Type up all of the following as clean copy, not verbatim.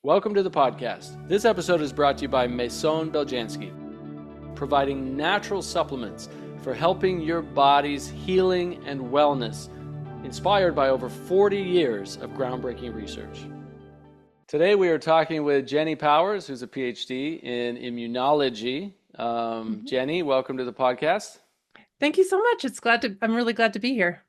Welcome to the podcast. This episode is brought to you by Maison Beljanski, providing natural supplements for helping your body's healing and wellness, inspired by over 40 years of groundbreaking research. Today we are talking with Jenny Powers, who's a Ph.D. in immunology. Jenny, welcome to the podcast. Thank you so much. I'm really glad to be here.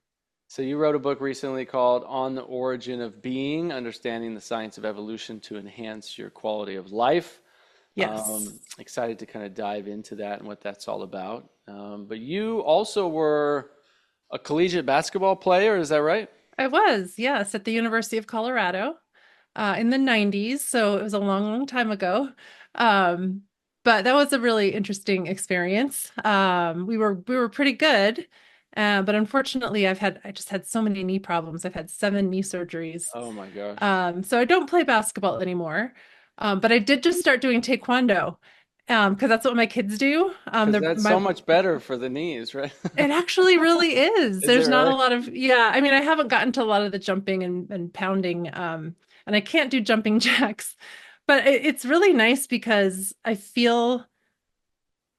So you wrote a book recently called On the Origin of Being, Understanding the Science of Evolution to Enhance Your Quality of Life. Yes. Excited to kind of dive into that and what that's all about. But you also were a collegiate basketball player, is that right? I was, yes, at the University of Colorado in the 90s. So it was a long, long time ago. But that was a really interesting experience. We were pretty good. But unfortunately, I just had so many knee problems. I've had 7 knee surgeries. Oh my gosh. So I don't play basketball anymore. But I did just start doing taekwondo, because that's what my kids do. Because that's so much better for the knees, right? It actually really is. Is it There's not a really? lot of, yeah. I mean, I haven't gotten to a lot of the jumping and pounding, and I can't do jumping jacks, but it's really nice because I feel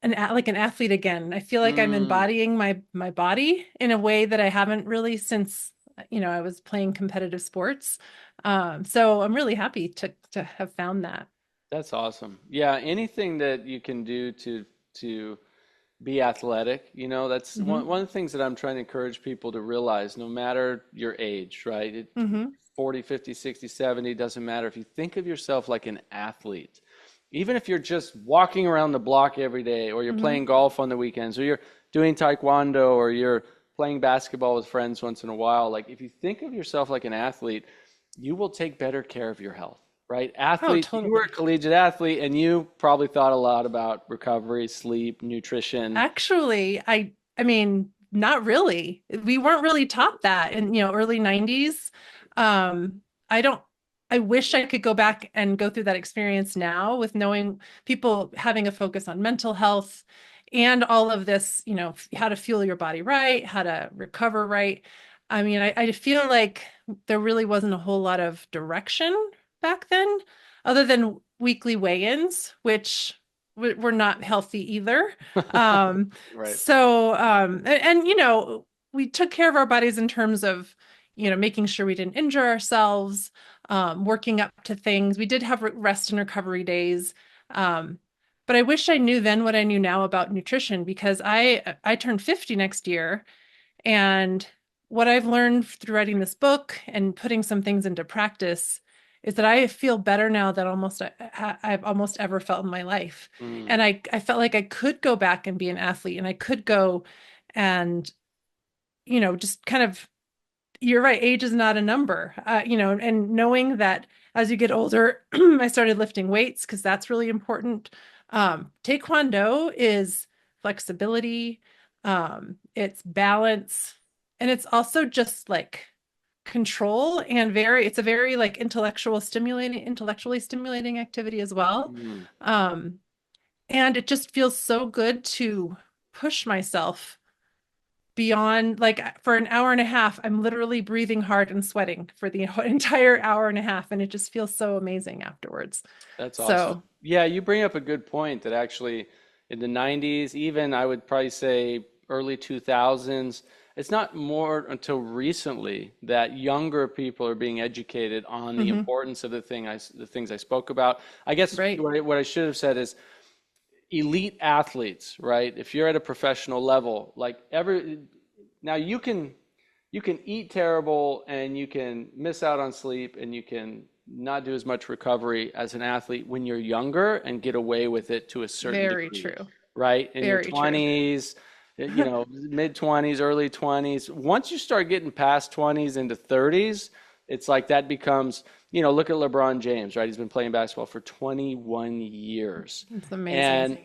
like an athlete again. I feel like I'm Mm, embodying my body in a way that I haven't really since, I was playing competitive sports. So I'm really happy to have found that. that's awesome. Yeah, anything that you can do to be athletic, that's one, Hmm. one of the things that I'm trying to encourage people to realize, no matter your age, right? Hmm. 40, 50, 60, 70, doesn't matter. If you think of yourself like an athlete, even if you're just walking around the block every day, or you're Hmm. playing golf on the weekends, or you're doing taekwondo, or you're playing basketball with friends once in a while, like if you think of yourself like an athlete, you will take better care of your health, right? Oh, Athlete, you were a totally. collegiate athlete and you probably thought a lot about recovery, sleep, nutrition. Actually, I mean, not really. We weren't really taught that in, early 90s. I don't I wish I could go back and go through that experience now with knowing people having a focus on mental health and all of this, how to fuel your body right, how to recover right. I mean, I feel like there really wasn't a whole lot of direction back then, other than weekly weigh-ins, which were not healthy either. Um, Right. so we took care of our bodies in terms of, making sure we didn't injure ourselves, working up to things. We did have rest and recovery days. Um, but I wish I knew then what I knew now about nutrition, because I turned 50 next year, and what I've learned through writing this book and putting some things into practice is that I feel better now than I've almost ever felt in my life. Mm. And I felt like I could go back and be an athlete, and I could go and, just kind of, you're right, age is not a number, and knowing that as you get older, I started lifting weights because that's really important. Taekwondo is flexibility, it's balance, and it's also just like control, and it's a very like intellectually stimulating activity as well. Mm. Um, and it just feels so good to push myself beyond, like, for an hour and a half, I'm literally breathing hard and sweating for the entire hour and a half, and it just feels so amazing afterwards. That's awesome. So, Yeah, you bring up a good point that actually in the 90s, even I would probably say early 2000s, it's not more until recently that younger people are being educated on the mhm, importance of the things I spoke about. I guess right. what I should have said is elite athletes, right? If you're at a professional level, like now you can eat terrible and you can miss out on sleep and you can not do as much recovery as an athlete when you're younger and get away with it to a certain Very degree, true. right? In your Very true. 20s, mid 20s, early 20s. Once you start getting past 20s into 30s, it's like that becomes, look at LeBron James, right? He's been playing basketball for 21 years. It's amazing. And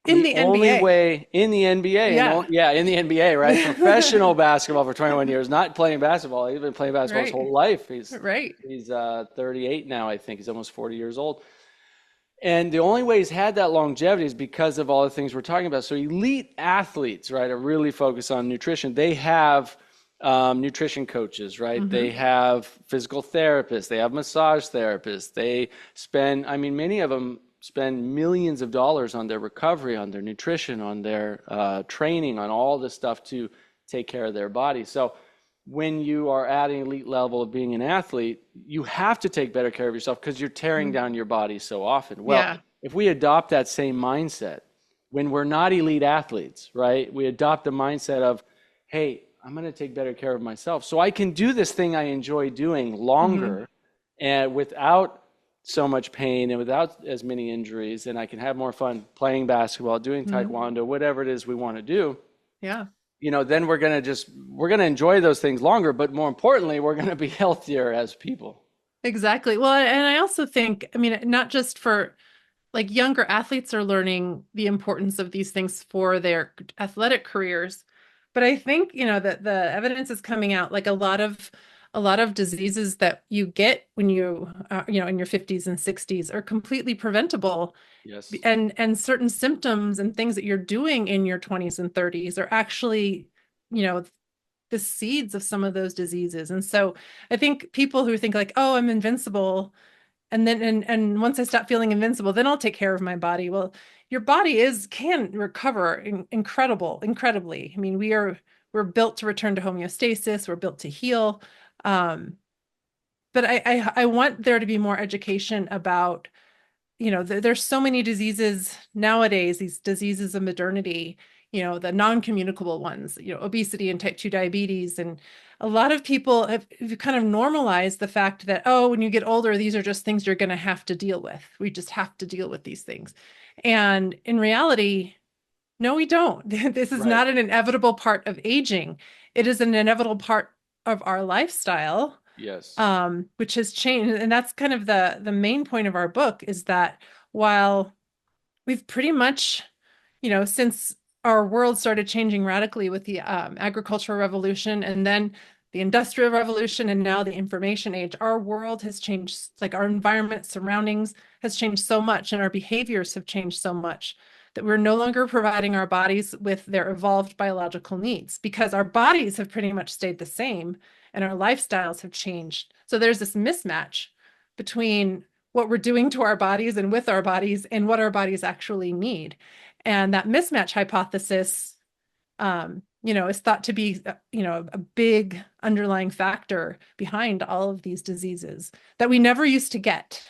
In the the only NBA. way in the NBA, Yeah. yeah, in the NBA, right? Professional basketball for 21 years, not playing basketball. He's been playing basketball his whole Right. life. He's Right. he's 38 now, I think. He's almost 40 years old. And the only way he's had that longevity is because of all the things we're talking about. So elite athletes, right, are really focused on nutrition. They have nutrition coaches, right? They Hmm. have physical therapists, they have massage therapists. They spend, I mean, many of them spend millions of dollars on their recovery, on their nutrition, on their training, on all this stuff to take care of their body. So when you are at an elite level of being an athlete, you have to take better care of yourself because you're tearing down your body so often. Well, Yeah. if we adopt that same mindset when we're not elite athletes, right? We adopt the mindset of, hey, I'm going to take better care of myself so I can do this thing I enjoy doing Hmm. longer and without so much pain and without as many injuries, and I can have more fun playing basketball, doing Hmm. taekwondo, whatever it is we want to do. Yeah. Then we're going to enjoy those things longer, but more importantly, we're going to be healthier as people. Exactly. Well, and I also think, I mean, not just for like younger athletes are learning the importance of these things for their athletic careers, but I think, that the evidence is coming out like a lot of diseases that you get when in your 50s and 60s are completely preventable, Yes. and certain symptoms and things that you're doing in your 20s and 30s are actually, you know, the seeds of some of those diseases. And so I think people who think like, oh, I'm invincible, and then and once I stop feeling invincible, then I'll take care of my body. Well, your body can recover incredibly. I mean, we're built to return to homeostasis, we're built to heal. Um, but I want there to be more education about, there's so many diseases nowadays, these diseases of modernity, the non-communicable ones, obesity and type 2 diabetes. And a lot of people have kind of normalized the fact that, oh, when you get older, these are just things you're going to have to deal with. We just have to deal with these things. And in reality, no, we don't. This is Right. not an inevitable part of aging. It is an inevitable part of our lifestyle, Yes. which has changed. And that's kind of the main point of our book, is that while we've pretty much, since our world started changing radically with the agricultural revolution and then the industrial revolution and now the information age, our world has changed, like our environment surroundings has changed so much and our behaviors have changed so much that we're no longer providing our bodies with their evolved biological needs because our bodies have pretty much stayed the same and our lifestyles have changed. So there's this mismatch between what we're doing to our bodies and with our bodies and what our bodies actually need. And that mismatch hypothesis, is thought to be, a big underlying factor behind all of these diseases that we never used to get.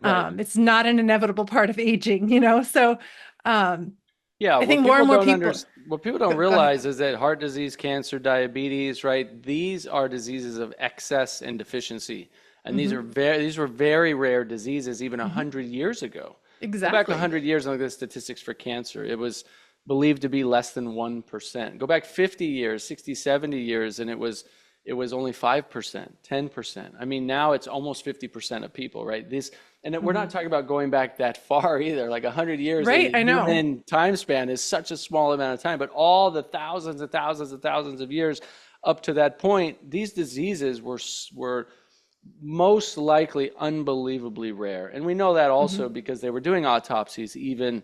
Right. It's not an inevitable part of aging, So um, Yeah, I think more and more people. what people don't Go ahead. realize is that heart disease, cancer, diabetes, right? These are diseases of excess and deficiency. And Hmm. these were very rare diseases even Hmm. 100 years ago. Go back Exactly. 100 years and look at the statistics for cancer. It was believed to be less than 1%. Go back 50 years, 60, 70 years, and it was only 5%, 10%. I mean, now it's almost 50% of people, right? We're not Hmm. talking about going back that far either. Like 100 years in Right. the I know. human time span is such a small amount of time, but all the thousands and thousands and thousands of years up to that point, these diseases were most likely unbelievably rare. And we know that Hmm. also because they were doing autopsies even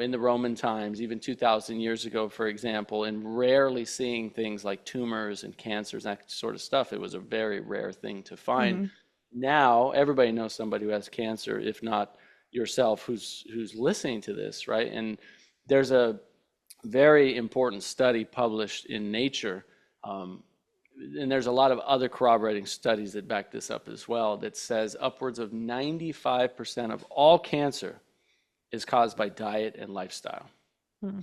in the Roman times, even 2,000 years ago, for example, and rarely seeing things like tumors and cancers, that sort of stuff. It was a very rare thing to find. Hmm. Now everybody knows somebody who has cancer, if not yourself, who's listening to this, right? And there's a very important study published in Nature, um, and there's a lot of other corroborating studies that back this up as well, that says upwards of 95% of all cancer is caused by diet and lifestyle. Hmm.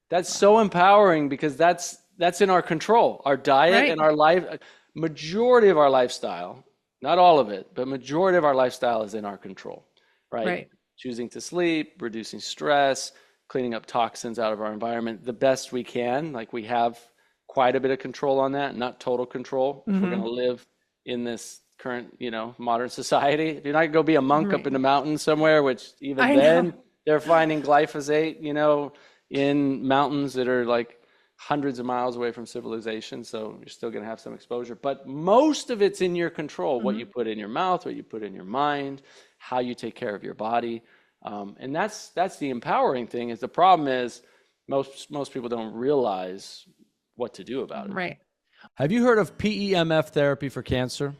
That's Wow. so empowering because that's in our control. Our diet and Right. our majority of our lifestyle, not all of it, but majority of our lifestyle is in our control, right? Right. Choosing to sleep, reducing stress, cleaning up toxins out of our environment the best we can. Like we have quite a bit of control on that, not total control if we're going to Hmm. live in this current, modern society. If you're not going to go be a monk up in Right. the mountains somewhere, which even I know. then they're finding glyphosate, in mountains that are like hundreds of miles away from civilization. So you're still going to have some exposure. But most of it's in your control, what you Hmm. put in your mouth, what you put in your mind, how you take care of your body. And that's the empowering thing. Is the problem is most people don't realize what to do about it. Right. Have you heard of PEMF therapy for cancer?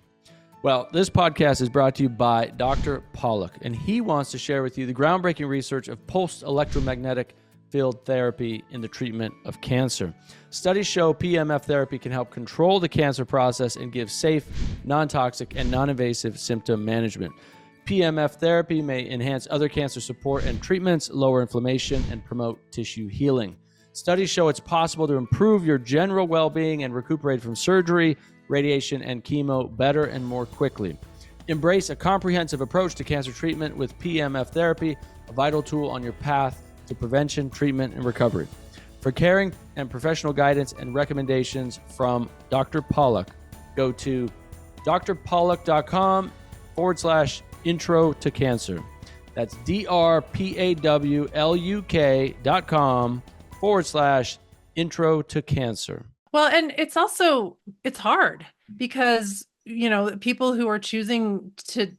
Well, this podcast is brought to you by Dr. Pollock, and he wants to share with you the groundbreaking research of pulsed electromagnetic field therapy in the treatment of cancer. Studies show PEMF therapy can help control the cancer process and give safe, non-toxic, and non-invasive symptom management. PEMF therapy may enhance other cancer support and treatments, lower inflammation, and promote tissue healing. Studies show it's possible to improve your general well-being and recuperate from surgery, radiation, and chemo better and more quickly. Embrace a comprehensive approach to cancer treatment with PEMF therapy, a vital tool on your path to prevention, treatment, and recovery. For caring and professional guidance and recommendations from Dr. Pollock, go to drpollock.com/intro to cancer. That's drpawluk.com/intro to cancer. Well, and it's hard because, people who are choosing to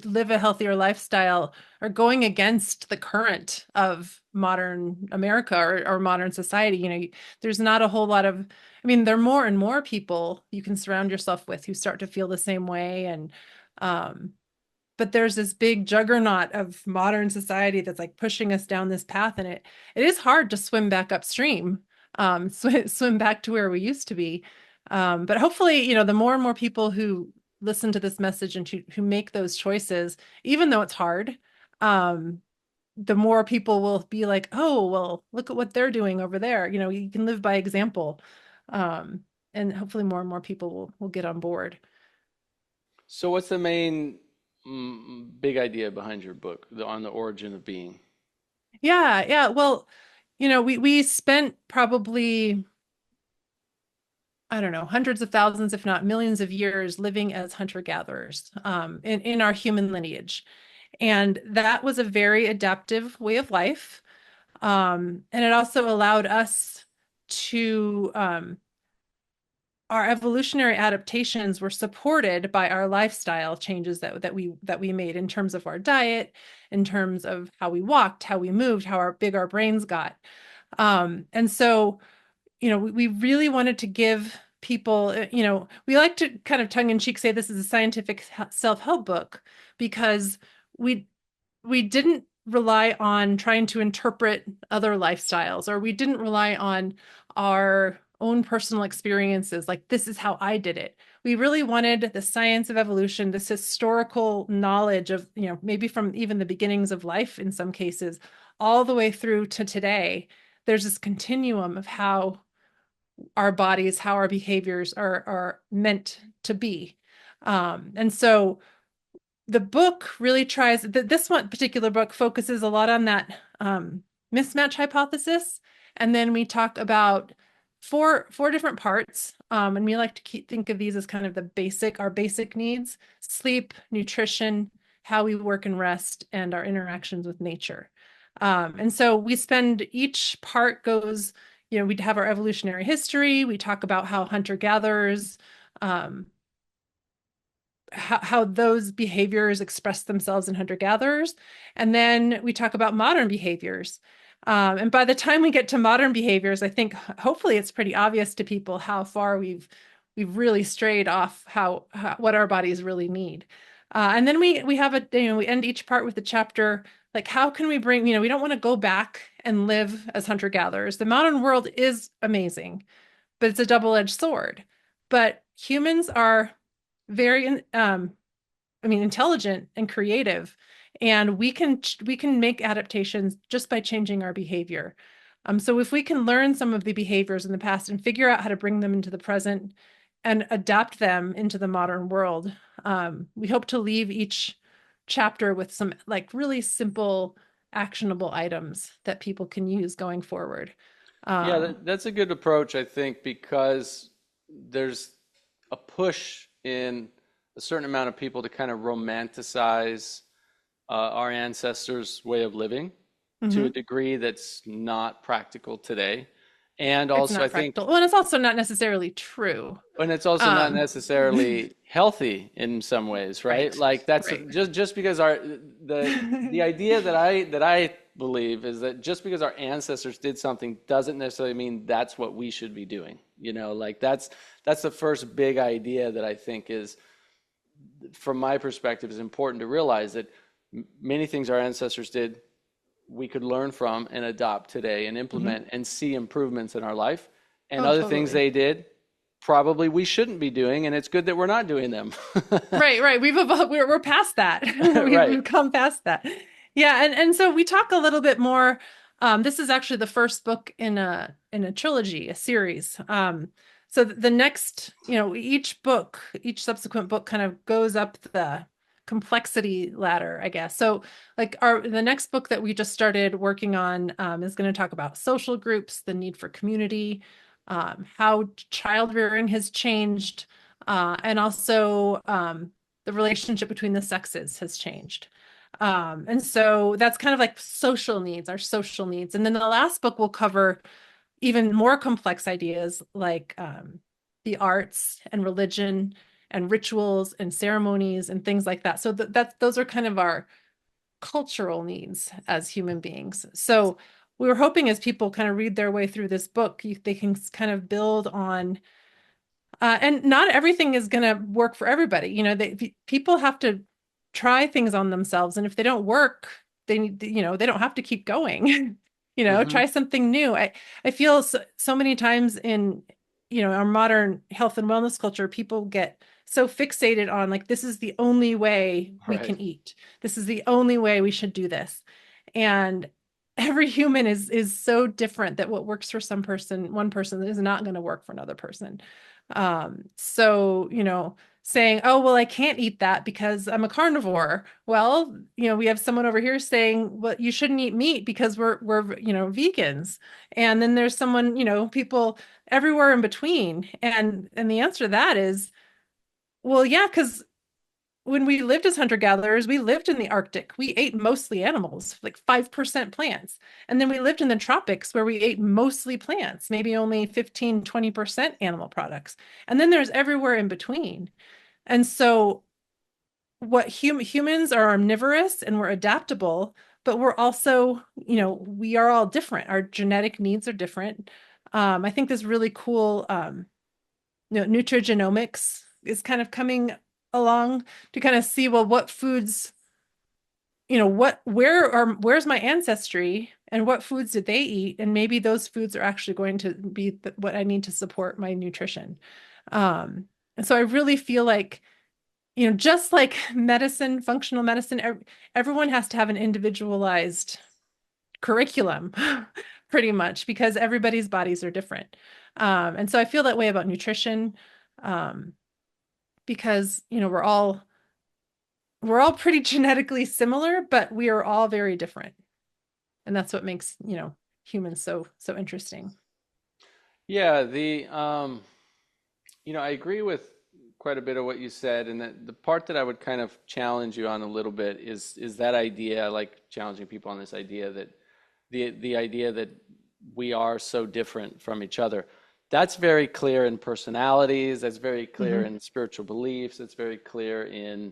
live a healthier lifestyle are going against the current of modern America or modern society. There's not a whole lot of, there are more and more people you can surround yourself with who start to feel the same way. And, but there's this big juggernaut of modern society that's like pushing us down this path. And it is hard to swim back upstream, swim back to where we used to be. But hopefully, the more and more people who listen to this message and who make those choices, even though it's hard, the more people will be like, oh, well, look at what they're doing over there. You can live by example. And hopefully more and more people will get on board. So what's the main big idea behind your book on the origin of being? Yeah. Well, we spent probably, I don't know, hundreds of thousands, if not millions of years living as hunter-gatherers in our human lineage. And that was a very adaptive way of life. And it also allowed us to, our evolutionary adaptations were supported by our lifestyle changes that we made in terms of our diet, in terms of how we walked, how we moved, how big our brains got. And so, we really wanted to give people, we like to kind of tongue in cheek say this is a scientific self-help book because we didn't rely on trying to interpret other lifestyles, or we didn't rely on our own personal experiences. Like, this is how I did it. We really wanted the science of evolution, this historical knowledge of, maybe from even the beginnings of life in some cases, all the way through to today. There's this continuum of how our bodies, how our behaviors are meant to be. And so the book really tries, this one particular book focuses a lot on that mismatch hypothesis. And then we talk about four different parts. And we like to think of these as kind of our basic needs: sleep, nutrition, how we work and rest, and our interactions with nature. And so each part goes, we'd have our evolutionary history. We talk about how hunter-gatherers, how those behaviors express themselves in hunter-gatherers. And then we talk about modern behaviors. And by the time we get to modern behaviors, I think hopefully it's pretty obvious to people how far we've really strayed off what our bodies really need. And then we have we end each part with a chapter like, how can we bring, we don't want to go back and live as hunter-gatherers. The modern world is amazing, but it's a double-edged sword. But humans are very, intelligent and creative, and we can make adaptations just by changing our behavior. So if we can learn some of the behaviors in the past and figure out how to bring them into the present and adapt them into the modern world, we hope to leave each chapter with some like really simple, actionable items that people can use going forward. Yeah, that's a good approach, I think, because there's a push in a certain amount of people to kind of romanticize our ancestors' way of living to a degree that's not practical today. And also, I think, well, and it's also not necessarily true. And it's also not necessarily healthy in some ways, right? Like that's just because the idea that I believe is that just because our ancestors did something doesn't necessarily mean that's what we should be doing. Like that's the first big idea that I think is, from my perspective, is important to realize that many things our ancestors did we could learn from and adopt today and Hmm. implement and see improvements in our life. And Oh, other things totally. they did probably we shouldn't be doing, and it's good that we're not doing them. Right, right. We've evolved, we're past that. Right. We've come past that. Yeah, and so we talk a little bit more. This is actually the first book in a trilogy, a series. So the next, each book, each subsequent book kind of goes up the complexity ladder, I guess. So like the next book that we just started working on is going to talk about social groups, the need for community, how child rearing has changed, and also the relationship between the sexes has changed. And so that's kind of like social needs, our social needs. And then the last book will cover even more complex ideas like the arts and religion and rituals and ceremonies and things like that. So those are kind of our cultural needs as human beings. So we were hoping as people kind of read their way through this book, they can kind of build on and not everything is going to work for everybody. People have to try things on themselves, and if they don't work, they need, they don't have to keep going. Hmm. Try something new. I feel so many times in, our modern health and wellness culture, people get so fixated on like this is the only way we Right. can eat. This is the only way we should do this. And every human is so different that what works for one person is not going to work for another person. So, saying, oh, well, I can't eat that because I'm a carnivore. Well, we have someone over here saying, well, you shouldn't eat meat because we're, vegans. And then there's someone, people everywhere in between. And the answer to that is, well, yeah, because when we lived as hunter-gatherers, we lived in the Arctic. We ate mostly animals, like 5% plants. And then we lived in the tropics where we ate mostly plants, maybe only 15, 20% animal products. And then there's everywhere in between. And so what humans are omnivorous and we're adaptable, but we're also, we are all different. Our genetic needs are different. I think this really cool nutrigenomics is kind of coming along to kind of see, well, what foods, where's my ancestry and what foods did they eat? And maybe those foods are actually going to be what I need to support my nutrition. And so I really feel like, just like medicine, functional medicine, everyone has to have an individualized curriculum pretty much because everybody's bodies are different. And so I feel that way about nutrition. Um, because we're all pretty genetically similar, but we are all very different, and that's what makes humans so interesting. Yeah, I agree with quite a bit of what you said, and that the part that I would kind of challenge you on a little bit is that idea, like challenging people on this idea that the idea that we are so different from each other. That's very clear in personalities. That's very clear Hmm. in spiritual beliefs. It's very clear in,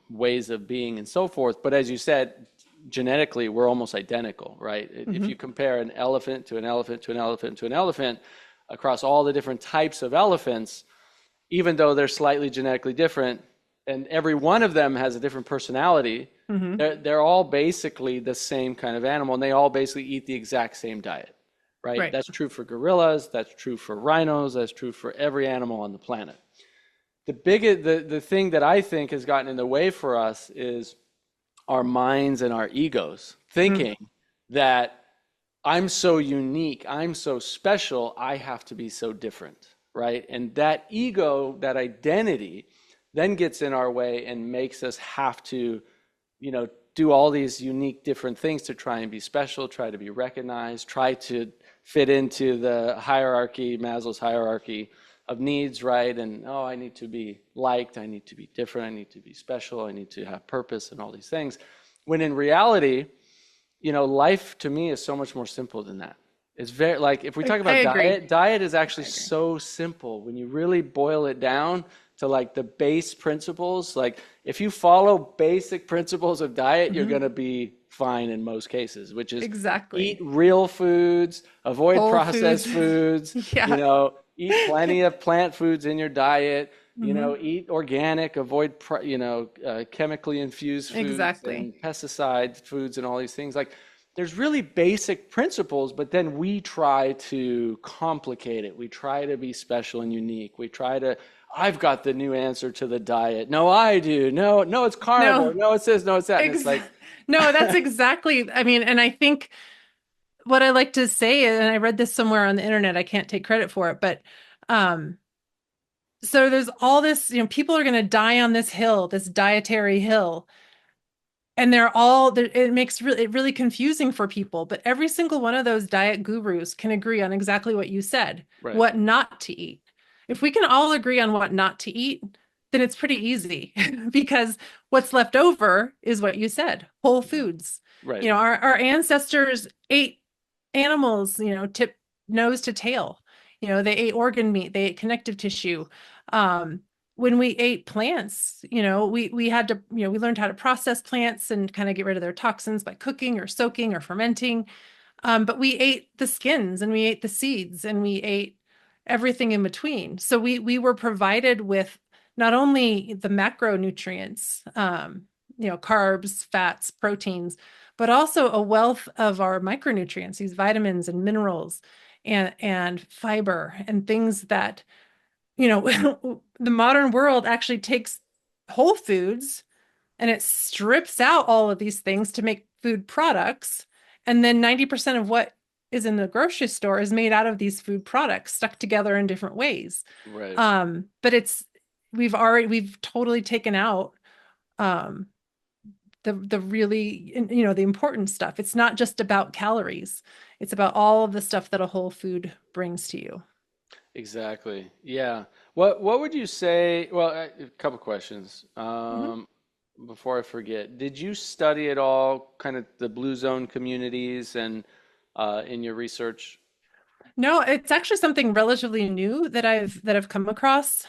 ways of being and so forth. But as you said, genetically, we're almost identical, right? If you Hmm. compare an elephant to an elephant to an elephant to an elephant across all the different types of elephants, even though they're slightly genetically different, and every one of them has a different personality, Hmm. they're all basically the same kind of animal, and they all basically eat the exact same diet, right? Right. That's true for gorillas, that's true for rhinos, that's true for every animal on the planet. The thing that I think has gotten in the way for us is our minds and our egos, Mm. thinking that I'm so unique, I'm so special, I have to be so different, right? And that ego, that identity, then gets in our way and makes us have to, do all these unique different things to try and be special, try to be recognized, try to fit into the hierarchy, Maslow's hierarchy of needs, right? And oh, I need to be liked, I need to be different, I need to be special, I need to have purpose and all these things. When in reality, life to me is so much more simple than that. It's very, like, if we talk I about agree. diet is actually I agree. so simple when you really boil it down to like the base principles. Like if you follow basic principles of diet, you're Hmm. going to be fine in most cases, which is eat Exactly. real foods, avoid Whole processed foods. foods, Yeah. eat plenty of plant foods in your diet, Hmm. eat organic, avoid, chemically infused foods Exactly. and pesticide foods and all these things. Like, there's really basic principles, but then we try to complicate it. We try to be special and unique. I've got the new answer to the diet. No, I do. No, no, it's carnivore. No, No, it's this. No, it's that. And it's ex like, no, that's exactly, I mean, and I think what I like to say, and I read this somewhere on the internet, I can't take credit for it, but um, so there's all this, people are going to die on this hill, this dietary hill, and it makes it really confusing for people, but every single one of those diet gurus can agree on exactly what you said, right, what not to eat. If we can all agree on what not to eat, then it's pretty easy because what's left over is what you said, whole foods. right, Our ancestors ate animals, tip nose to tail. They ate organ meat, they ate connective tissue. Um, when we ate plants, we had to, we learned how to process plants and kind of get rid of their toxins by cooking or soaking or fermenting. But we ate the skins and we ate the seeds and we ate everything in between. So we were provided with not only the macronutrients, carbs, fats, proteins, but also a wealth of our micronutrients, these vitamins and minerals and fiber and things that the modern world actually takes whole foods and it strips out all of these things to make food products. And then 90% of what is in the grocery store is made out of these food products stuck together in different ways. right. But we've totally taken out um, the really, the important stuff. It's not just about calories. It's about all of the stuff that a whole food brings to you. Exactly. Yeah. What would you say? Well, a couple questions. Mhm. Before I forget, did you study at all kind of the blue zone communities and in your research? No, it's actually something relatively new that I've come across.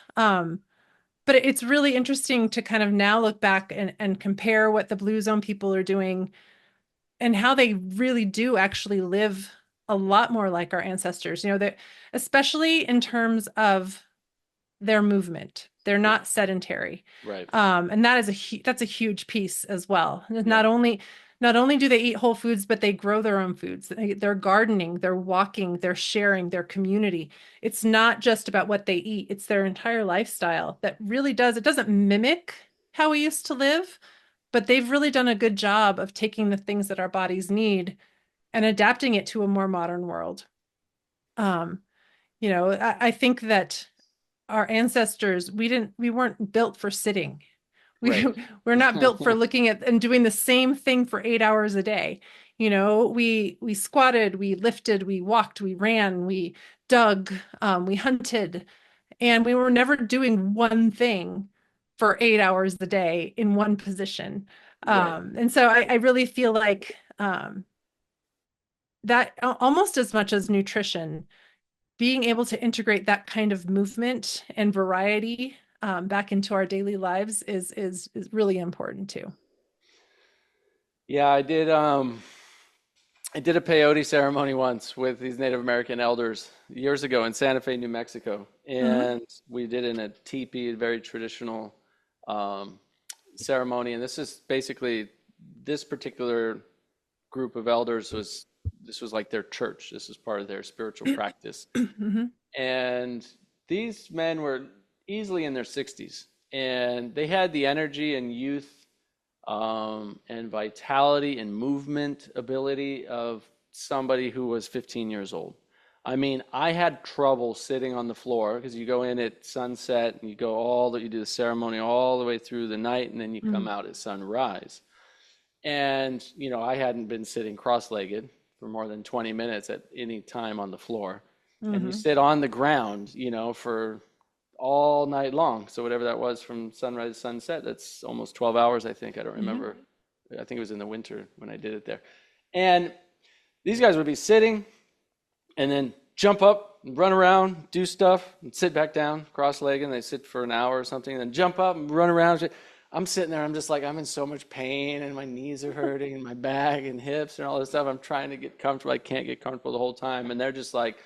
But it's really interesting to kind of now look back and compare what the Blue Zone people are doing and how they really do actually live a lot more like our ancestors. That especially in terms of their movement. They're Right. not sedentary. Right. And that's a huge piece as well. Yeah. Not only do they eat whole foods, but they grow their own foods. They're gardening, they're walking, they're sharing their community. It's not just about what they eat, it's their entire lifestyle that really it doesn't mimic how we used to live, but they've really done a good job of taking the things that our bodies need and adapting it to a more modern world. Um, I think that our ancestors, we weren't built for sitting. We Right. we're not built for looking at and doing the same thing for 8 hours a day. We squatted, we lifted, we walked, we ran, we dug, we hunted, and we were never doing one thing for 8 hours a day in one position. Right. And so I really feel like that almost as much as nutrition, being able to integrate that kind of movement and variety back into our daily lives is really important too. Yeah, I did a peyote ceremony once with these Native American elders years ago in Santa Fe, New Mexico. Hmm. And we did it in a teepee, a very traditional um, ceremony. And this is basically this particular group of elders this was like their church. This was part of their spiritual practice. Hmm. And these men were easily in their 60s, and they had the energy and youth and vitality and movement ability of somebody who was 15 years old. I mean, I had trouble sitting on the floor because you go in at sunset and you do the ceremony all the way through the night, and then you come out at sunrise. And, I hadn't been sitting cross-legged for more than 20 minutes at any time on the floor. And you Hmm. sit on the ground, for all night long. So whatever that was from sunrise to sunset, that's almost 12 hours, I think. I don't Hmm. remember. I think it was in the winter when I did it there. And these guys would be sitting and then jump up and run around, do stuff, and sit back down, cross-legged, and they sit for an hour or something, and then jump up and run around. I'm sitting there, I'm just like, I'm in so much pain and my knees are hurting and my back and hips and all this stuff. I'm trying to get comfortable. I can't get comfortable the whole time. And they're just like,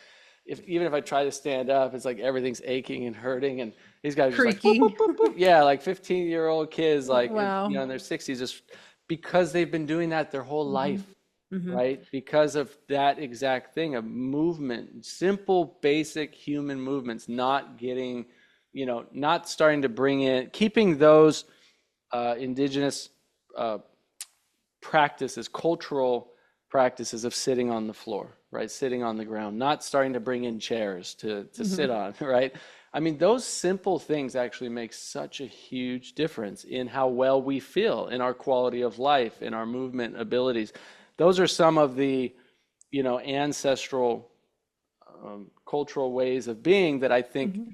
even if I try to stand up, it's like everything's aching and hurting. And these guys are just like, boop, boop, Creaking. boop, boop. Yeah, like 15-year-old kids, like, Wow. in their 60s, just because they've been doing that their whole Hmm. life, Hmm. right? Because of that exact thing of movement, simple, basic human movements, not getting, not starting to bring in, keeping those indigenous uh, practices, cultural practices of sitting on the floor, right? Sitting on the ground, not starting to bring in chairs to sit Hmm. on, right? I mean, those simple things actually make such a huge difference in how well we feel, in our quality of life, in our movement abilities. Those are some of the, ancestral cultural ways of being that I think Hmm.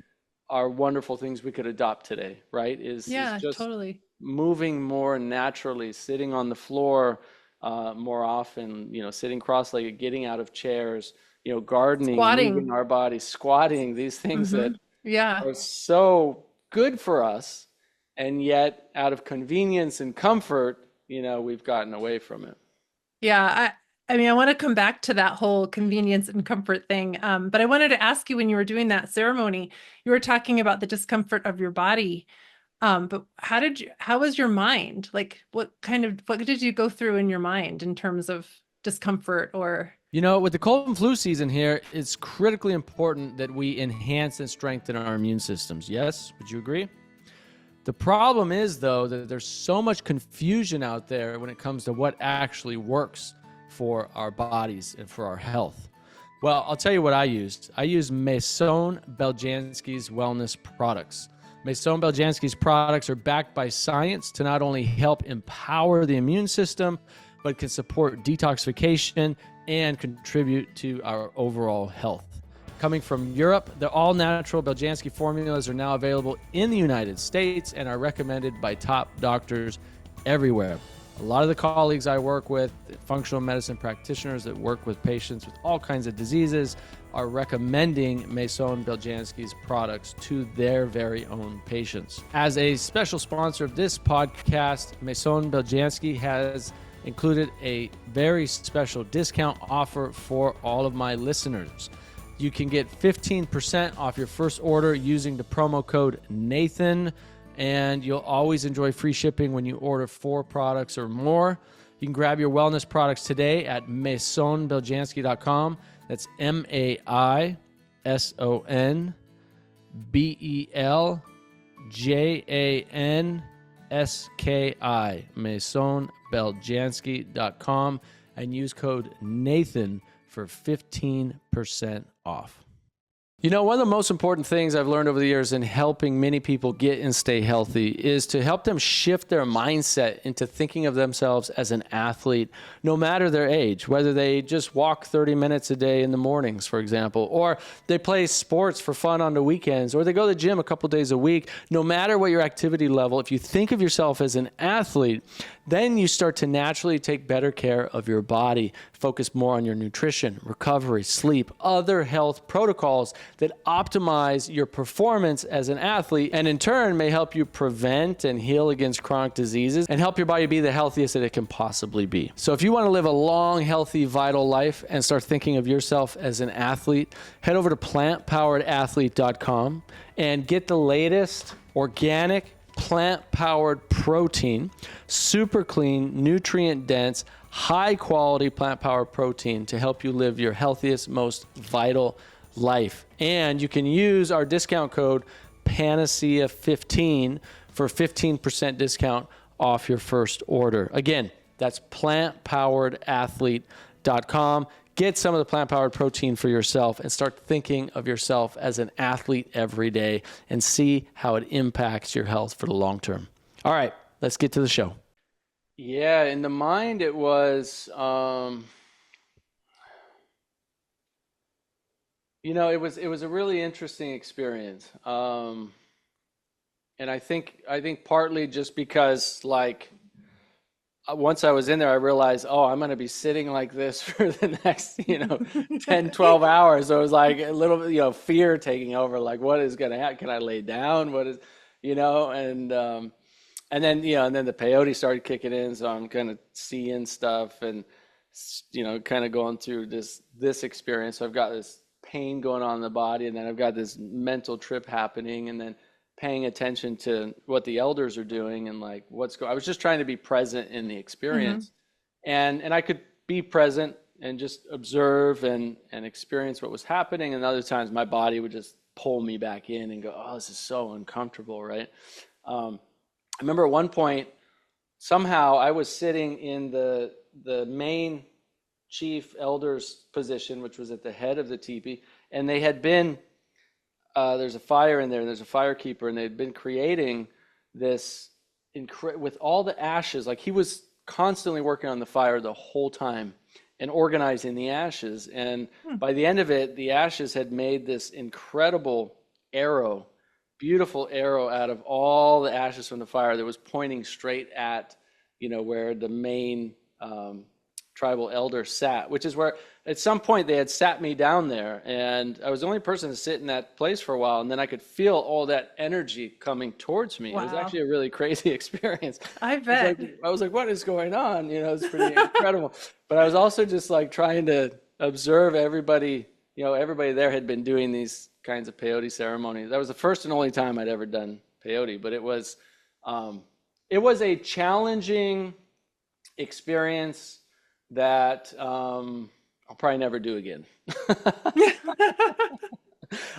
are wonderful things we could adopt today, right? Is Yeah, just totally. moving more naturally, sitting on the floor more often, sitting cross-legged, getting out of chairs, gardening, moving Squatting. our bodies, squatting, these things that Hmm. Yeah. are so good for us, and yet out of convenience and comfort, we've gotten away from it. Yeah. I mean, I want to come back to that whole convenience and comfort thing. But I wanted to ask you when you were doing that ceremony, you were talking about the discomfort of your body. But how was your mind? Like what did you go through in your mind in terms of discomfort or, With the cold and flu season here, it's critically important that we enhance and strengthen our immune systems. Yes? Would you agree? The problem is, though, that there's so much confusion out there when it comes to what actually works for our bodies and for our health. Well, I'll tell you what I used. I used Maison Beljanski's wellness products. Maison Beljanski's products are backed by science to not only help empower the immune system, but can support detoxification and contribute to our overall health. Coming from Europe, the all-natural Beljanski formulas are now available in the United States and are recommended by top doctors everywhere. A lot of the colleagues I work with, functional medicine practitioners that work with patients with all kinds of diseases, are recommending Maison Beljanski's products to their very own patients. As a special sponsor of this podcast, Maison Beljanski has included a very special discount offer for all of my listeners. You can get 15% off your first order using the promo code Nathan, and you'll always enjoy free shipping when you order 4 products or more. You can grab your wellness products today at maisonbeljanski.com. That's MAISONBELJANSKI, maisonbeljanski.com, and use code Nathan for 15% off. One of the most important things I've learned over the years in helping many people get and stay healthy is to help them shift their mindset into thinking of themselves as an athlete, no matter their age, whether they just walk 30 minutes a day in the mornings, for example, or they play sports for fun on the weekends, or they go to the gym a couple days a week. No matter what your activity level, if you think of yourself as an athlete, then you start to naturally take better care of your body, focus more on your nutrition, recovery, sleep, other health protocols that optimize your performance as an athlete, and in turn may help you prevent and heal against chronic diseases and help your body be the healthiest that it can possibly be. So if you want to live a long, healthy, vital life and start thinking of yourself as an athlete, head over to plantpoweredathlete.com and get the latest organic plant-powered protein, super clean, nutrient-dense, high-quality plant-powered protein to help you live your healthiest, most vital life. And you can use our discount code Panacea15 for 15% discount off your first order. Again, that's plantpoweredathlete.com. Get some of the plant-powered protein for yourself and start thinking of yourself as an athlete every day and see how it impacts your health for the long term. All right, let's get to the show. Yeah, in the mind, it was, it was a really interesting experience. And I think partly just because once I was in there, I realized, I'm going to be sitting like this for the next, 10, 12 hours. So it was like a little, fear taking over, like what is going to happen? Can I lay down? What is, and And then, and then the peyote started kicking in, so I'm kind of seeing stuff and, kind of going through this experience. So I've got this pain going on in the body, and then I've got this mental trip happening, and then paying attention to what the elders are doing and like what's going. I was just trying to be present in the Hmm. experience, and I could be present and just observe and experience what was happening. And other times, my body would just pull me back in and go, "Oh, this is so uncomfortable," right? I remember at one point, somehow I was sitting in the main chief elder's position, which was at the head of the teepee, and they had been there's a fire in there, and there's a firekeeper, and they'd been creating this with all the ashes. Like he was constantly working on the fire the whole time and organizing the ashes. And by the end of it, the ashes had made this incredible arrow, beautiful arrow out of all the ashes from the fire that was pointing straight at, where the main tribal elder sat, which is where at some point they had sat me down there, and I was the only person to sit in that place for a while, and then I could feel all that energy coming towards me. It was Wow. actually a really crazy experience. I It's like bet. I was like, what is going on? It's pretty incredible. But I was also just like trying to observe everybody. Everybody there had been doing these kinds of peyote ceremonies. That was the first and only time I'd ever done peyote, but it was a challenging experience that I'll probably never do again.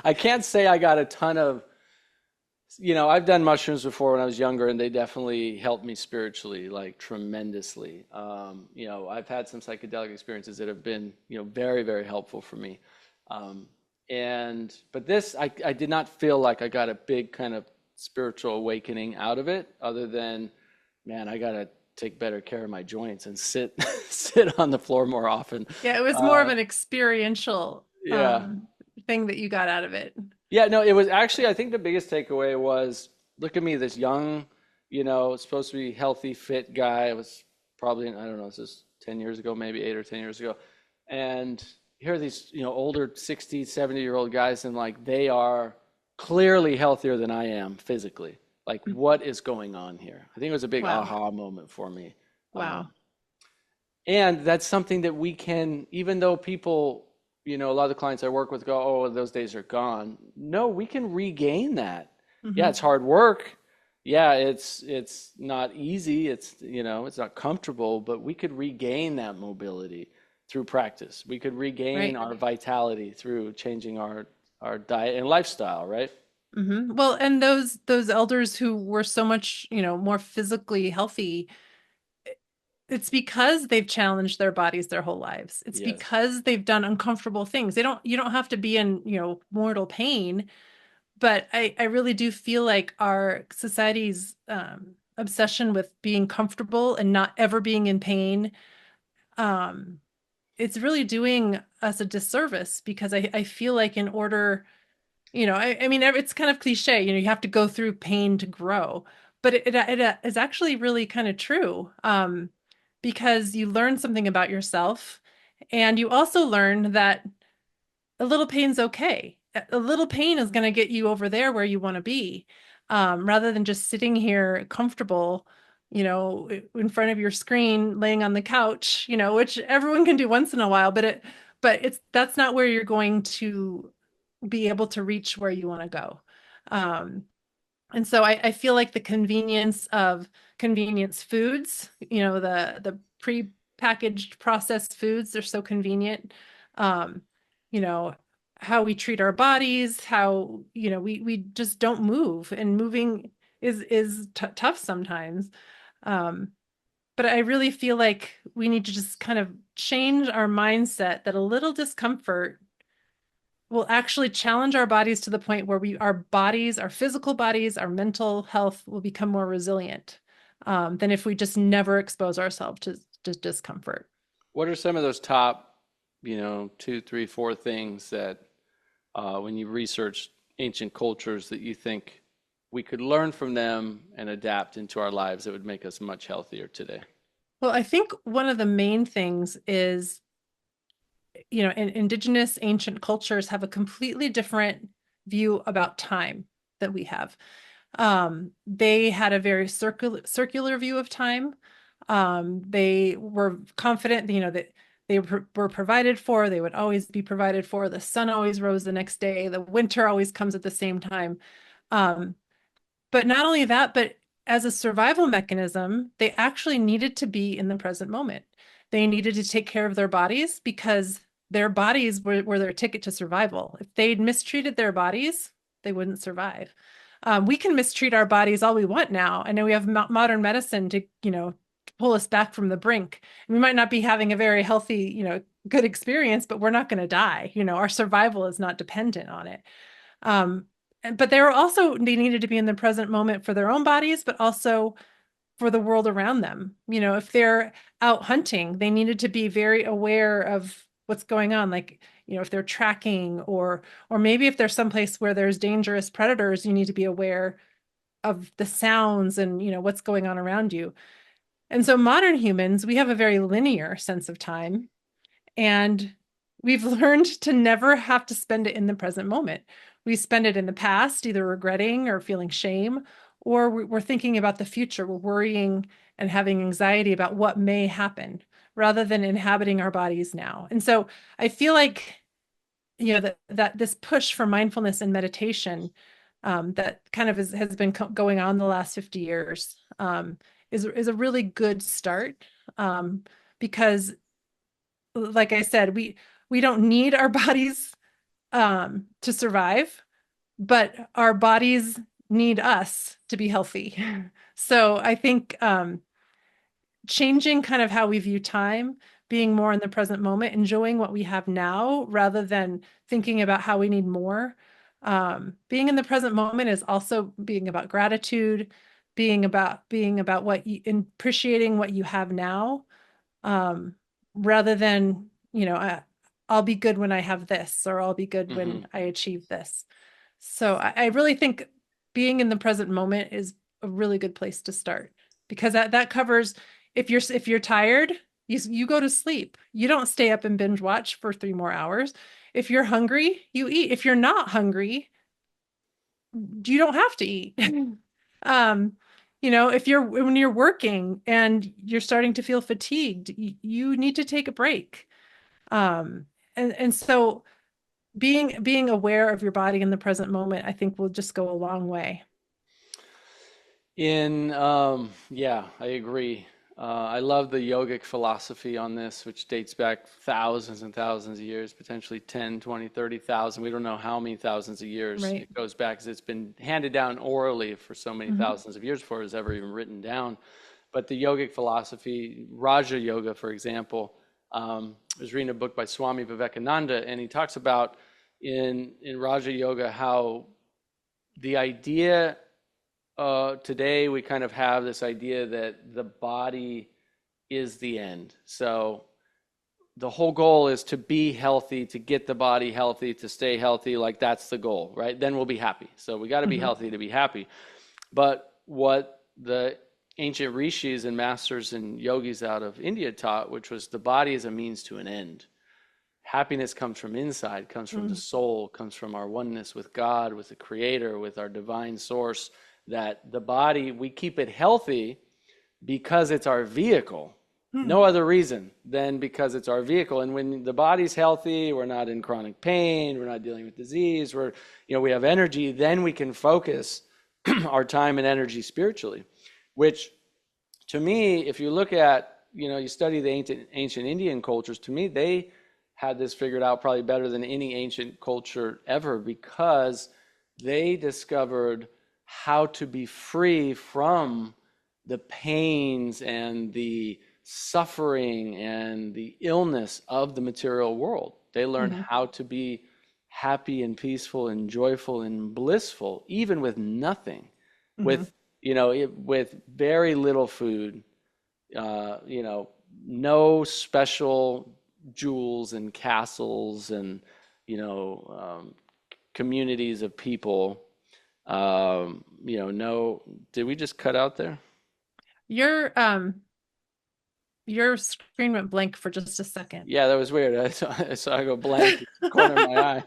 I can't say I got a ton of, I've done mushrooms before when I was younger, and they definitely helped me spiritually, like tremendously. I've had some psychedelic experiences that have been, very, very helpful for me. Um, but this, I did not feel like I got a big kind of spiritual awakening out of it, other than, man, I gotta take better care of my joints and sit sit on the floor more often. Yeah, it was more of Uh, an experiential yeah. thing that you got out of it. Yeah, no, it was actually, I think the biggest takeaway was, look at me, this young, supposed to be healthy, fit guy. I was probably, I don't know, this is 10 years ago, maybe 8 or 10 years ago. And here are these, older 60, 70-year-old guys, and like they are clearly healthier than I am physically. Like, what is going on here? I think it was a big Wow. aha moment for me. Um, Wow. And that's something that we can, even though people, a lot of the clients I work with go, oh, those days are gone. No, we can regain that. Yeah, it's Hmm. hard work. Yeah, it's not easy. It's not comfortable, but we could regain that mobility through practice. We could regain Right. our vitality through changing our diet and lifestyle, right? Well, and those elders who were so much, more physically healthy, it's because they've challenged their bodies their whole lives. It's Yes. because they've done uncomfortable things. You don't have to be in, mortal pain, but I really do feel like our society's obsession with being comfortable and not ever being in pain, um, it's really doing us a disservice because I feel like in order, I mean, it's kind of cliche, you have to go through pain to grow, but it is actually really kind of true, because you learn something about yourself, and you also learn that a little pain's okay. A little pain is going to get you over there where you want to be, rather than just sitting here comfortable, in front of your screen, laying on the couch, which everyone can do once in a while, but that's not where you're going to be able to reach where you want to go. Um, and so I feel like the convenience of convenience foods, the pre-packaged processed foods, they're so convenient. Um, you know, how we treat our bodies, how, we just don't move, and moving is tough sometimes. Um, but I really feel like we need to just kind of change our mindset that a little discomfort will actually challenge our bodies to the point where our bodies, our physical bodies, our mental health will become more resilient, than if we just never expose ourselves to discomfort. What are some of those top, two, three, four things that when you research ancient cultures that you think we could learn from them and adapt into our lives that would make us much healthier today? Well, I think one of the main things is, indigenous ancient cultures have a completely different view about time that we have. They had a very circular view of time. They were confident, that they were provided for. They would always be provided for. The sun always rose the next day. The winter always comes at the same time. Um, but not only that, but as a survival mechanism, they actually needed to be in the present moment. They needed to take care of their bodies because their bodies were their ticket to survival. If they'd mistreated their bodies, they wouldn't survive. We can mistreat our bodies all we want now. And then we have modern medicine to, pull us back from the brink. We might not be having a very healthy, good experience, but we're not going to die. Our survival is not dependent on it. Um, but they needed to be in the present moment for their own bodies, but also for the world around them. If they're out hunting, they needed to be very aware of what's going on. Like, if they're tracking or maybe if there's someplace where there's dangerous predators, you need to be aware of the sounds and, what's going on around you. And so modern humans, we have a very linear sense of time. And we've learned to never have to spend it in the present moment. We spend it in the past, either regretting or feeling shame, or we're thinking about the future. We're worrying and having anxiety about what may happen rather than inhabiting our bodies now. And so I feel like, that this push for mindfulness and meditation that kind of has been going on the last 50 years is a really good start because like I said, we don't need our bodies to survive, but our bodies need us to be healthy. So I think changing kind of how we view time, being more in the present moment, enjoying what we have now rather than thinking about how we need more. Being in the present moment is also being about gratitude, being about appreciating what you have now um, rather than, I'll be good when I have this, or I'll be good Hmm. when I achieve this. So I really think being in the present moment is a really good place to start because that covers if you're tired, you go to sleep. You don't stay up and binge watch for 3 more hours. If you're hungry, you eat. If you're not hungry, you don't have to eat. um, if when you're working and you're starting to feel fatigued, you need to take a break. Um, and so being aware of your body in the present moment, I think will just go a long way. Yeah, I agree. I love the yogic philosophy on this, which dates back thousands and thousands of years, potentially 10, 20, 30,000. We don't know how many thousands of years Right. it goes back because it's been handed down orally for so many Hmm. thousands of years before it was ever even written down. But the yogic philosophy, Raja Yoga, for example, I was reading a book by Swami Vivekananda, and he talks about in Raja Yoga how the idea today we kind of have this idea that the body is the end. So the whole goal is to be healthy, to get the body healthy, to stay healthy. Like that's the goal, right? Then we'll be happy. So we got to be Hmm. healthy to be happy. But what the ancient rishis and masters and yogis out of India taught, which was the body is a means to an end. Happiness comes from inside, comes from the Hmm. soul, comes from our oneness with God, with the Creator, with our divine source. That the body, we keep it healthy because it's our vehicle. Hmm. No other reason than because it's our vehicle. And when the body's healthy, we're not in chronic pain, we're not dealing with disease, we have energy, then we can focus our time and energy spiritually, which to me, if you look at, you study the ancient Indian cultures, to me, they had this figured out probably better than any ancient culture ever because they discovered how to be free from the pains and the suffering and the illness of the material world. They learned Hmm. how to be happy and peaceful and joyful and blissful, even with nothing, Hmm. with with very little food, uh, you know, no special jewels and castles and communities of people. No. Did we just cut out there? Your screen went blank for just a second. Yeah, that was weird. I saw I go blank in the corner of my eye.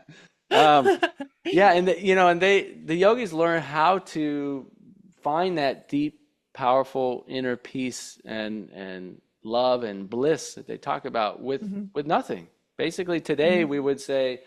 Um, yeah, and the yogis learn how to find that deep, powerful inner peace and love and bliss that they talk about Hmm. with nothing. Basically, today Hmm. we would say,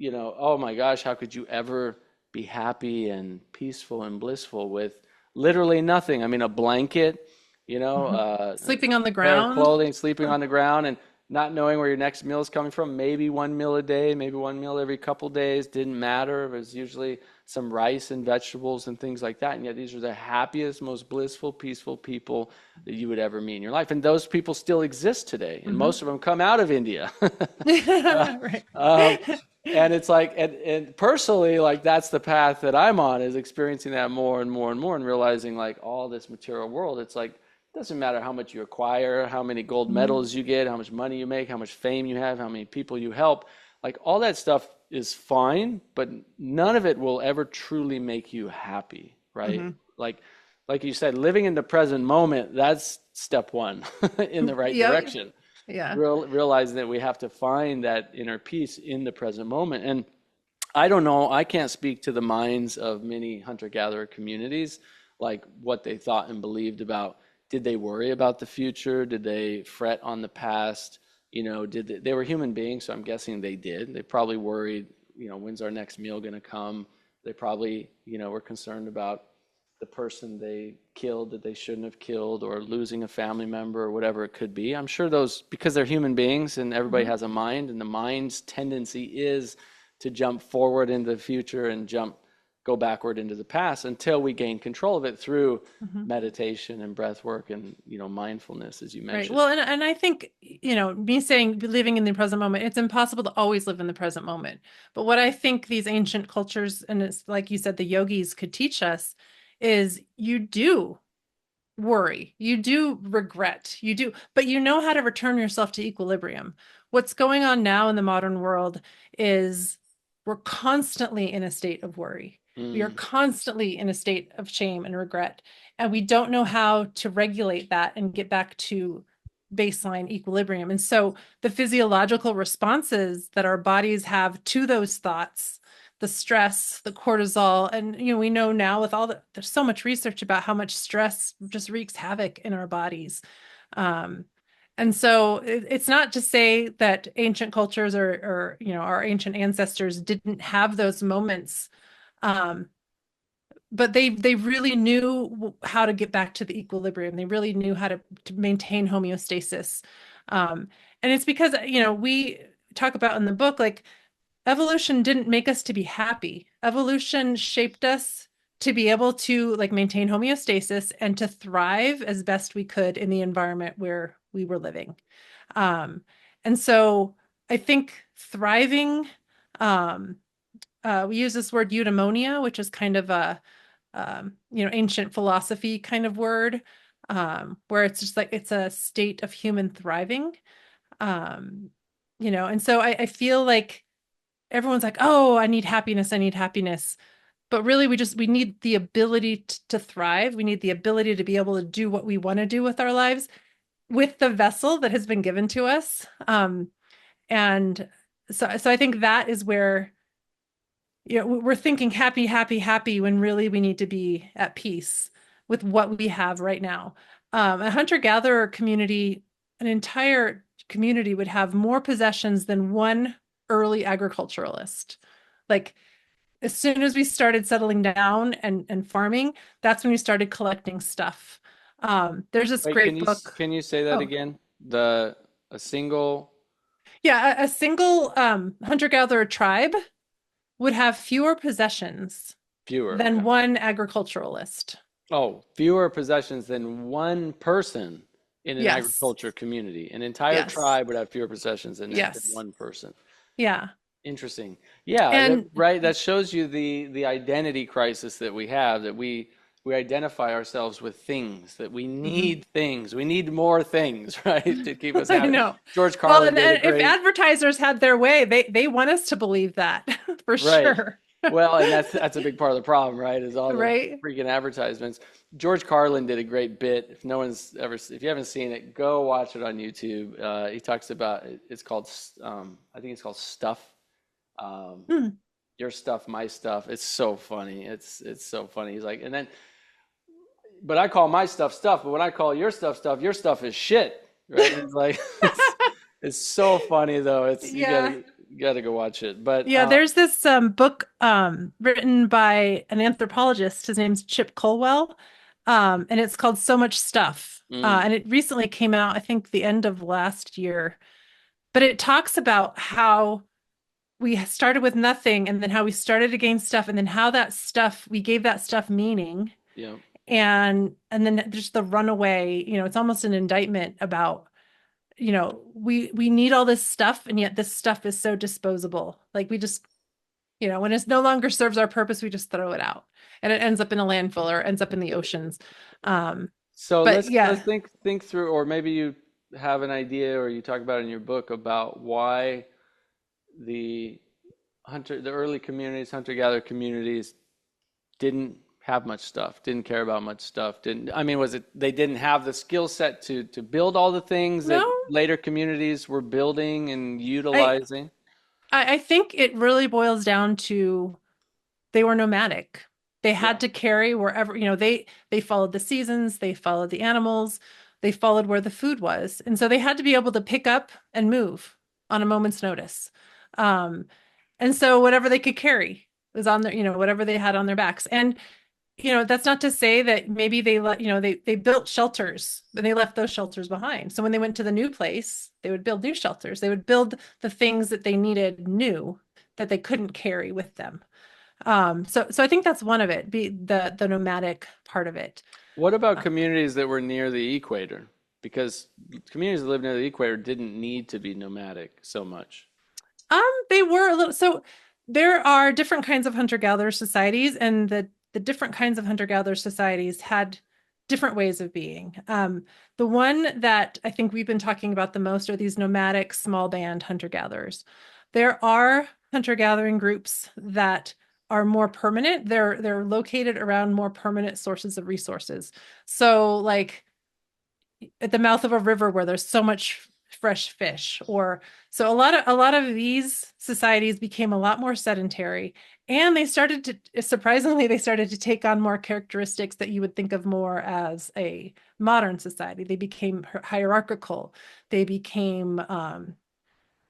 oh my gosh, how could you ever be happy and peaceful and blissful with literally nothing? I mean, a blanket, Hmm. a Sleeping on the pair of ground. clothing, sleeping on the ground, and not knowing where your next meal is coming from. Maybe one meal a day, maybe one meal every couple days, didn't matter. It was usually some rice and vegetables and things like that. And yet, these are the happiest, most blissful, peaceful people that you would ever meet in your life. And those people still exist today, and Hmm. most of them come out of India. Uh, Right. um, and it's like, and personally, like that's the path that I'm on, is experiencing that more and more and more, and realizing like all this material world, it's like, it doesn't matter how much you acquire, how many gold Hmm. medals you get, how much money you make, how much fame you have, how many people you help. Like all that stuff is fine, but none of it will ever truly make you happy, right? Hmm. Like, like you said, living in the present moment, that's step one in the right Yep. direction. Yeah. Realizing that we have to find that inner peace in the present moment. And I don't know, I can't speak to the minds of many hunter-gatherer communities, like what they thought and believed about. Did they worry about the future? Did they fret on the past? They were human beings, so I'm guessing they did. They probably worried, when's our next meal going to come? They probably, were concerned about the person they killed that they shouldn't have killed, or losing a family member, or whatever it could be. I'm sure those, because they're human beings and everybody Hmm. has a mind, and the mind's tendency is to jump forward into the future and go backward into the past until we gain control of it through Hmm. meditation and breath work and, mindfulness, as you Right. mentioned. Well, and I think, me saying living in the present moment, it's impossible to always live in the present moment. But what I think these ancient cultures, and it's like you said, the yogis could teach us, is you do worry, you do regret, you do, but you know how to return yourself to equilibrium. What's going on now in the modern world is we're constantly in a state of worry. We are Mm. constantly in a state of shame and regret, and we don't know how to regulate that and get back to baseline equilibrium. And so the physiological responses that our bodies have to those thoughts, the stress, the cortisol, and we know now with there's so much research about how much stress just wreaks havoc in our bodies. Um, and so it's not to say that ancient cultures or our ancient ancestors didn't have those moments, um, but they really knew how to get back to the equilibrium. They really knew how to maintain homeostasis. Um, and it's because we talk about in the book, like, evolution didn't make us to be happy. Evolution shaped us to be able to like maintain homeostasis and to thrive as best we could in the environment where we were living. Um, and so I think thriving, um, we use this word eudaimonia, which is kind of a ancient philosophy kind of word, where it's just like it's a state of human thriving. Um, and so I feel like everyone's like, oh, I need happiness, I need happiness. But really, we need the ability to thrive. We need the ability to be able to do what we want to do with our lives with the vessel that has been given to us. And so I think that is where, we're thinking happy, happy, happy when really we need to be at peace with what we have right now. A hunter-gatherer community, an entire community would have more possessions than one early agriculturalist. Like, as soon as we started settling down and farming, that's when we started collecting stuff. There's this Wait, great book. can you say that Oh, again? A single yeah, a single hunter-gatherer tribe would have fewer possessions fewer, than okay. one agriculturalist. Oh, fewer possessions than one person in an Yes. agriculture community. An entire Yes. tribe would have fewer possessions than Yes. one person. Yeah. Interesting. Yeah, And right. That shows you the identity crisis that we have, that we identify ourselves with things, that we mhm. need things. We need more things, right, to keep us I happy. know. George Well, Carlin did a and if great, advertisers had their way, they want us to believe that for right. sure. Well, and that's a big part of the problem, right? Is all the Right? freaking advertisements. George Carlin did a great bit. If you haven't seen it, go watch it on YouTube. He talks about it's called, I think it's called Stuff. Um, Hmm. your stuff, my stuff. It's so funny. It's so funny. He's like, and then but I call my stuff stuff, but when I call your stuff stuff, your stuff is shit, right? It's like it's so funny though. It's Yeah. you gotta go watch it. But Yeah, there's this book written by an anthropologist. His name's Chip Colwell. And it's called So Much Stuff. mm, And it recently came out, I think the end of last year. But it talks about how we started with nothing and then how we started to gain stuff and then how that stuff we gave that stuff meaning yeah. and then just the runaway, it's almost an indictment about, we need all this stuff and yet this stuff is so disposable. Like we just, when it no longer serves our purpose, we just throw it out and it ends up in a landfill or ends up in the oceans. Um, So but let's yeah, think through, or maybe you have an idea, or you talk about it in your book about why the the early communities, hunter-gatherer communities, didn't have much stuff, didn't care about much stuff, didn't, I mean, was it they didn't have the skill set to build all the things that no, later communities were building and I, utilizing? I think it really boils down to they were nomadic. They Yeah. had to carry wherever, they followed the seasons, they followed the animals, they followed where the food was. And so they had to be able to pick up and move on a moment's notice. Um, and so whatever they could carry was on their, whatever they had on their backs. And, that's not to say that maybe they let, they built shelters and they left those shelters behind. So when they went to the new place, they would build new shelters. They would build the things that they needed new that they couldn't carry with them. So I think that's one of it, be the nomadic part of it. What about Uh, communities that were near the equator? Because communities that lived near the equator didn't need to be nomadic so much. they were a little, so there are different kinds of hunter-gatherer societies, and the different kinds of hunter-gatherer societies had different ways of being. The one that I think we've been talking about the most are these nomadic small band hunter-gatherers. There are hunter-gathering groups that are more permanent. They're located around more permanent sources of resources. So like at the mouth of a river where there's so much fresh fish, or so a lot of these societies became a lot more sedentary, and they started to, surprisingly, they started to take on more characteristics that you would think of more as a modern society. They became hierarchical. They became a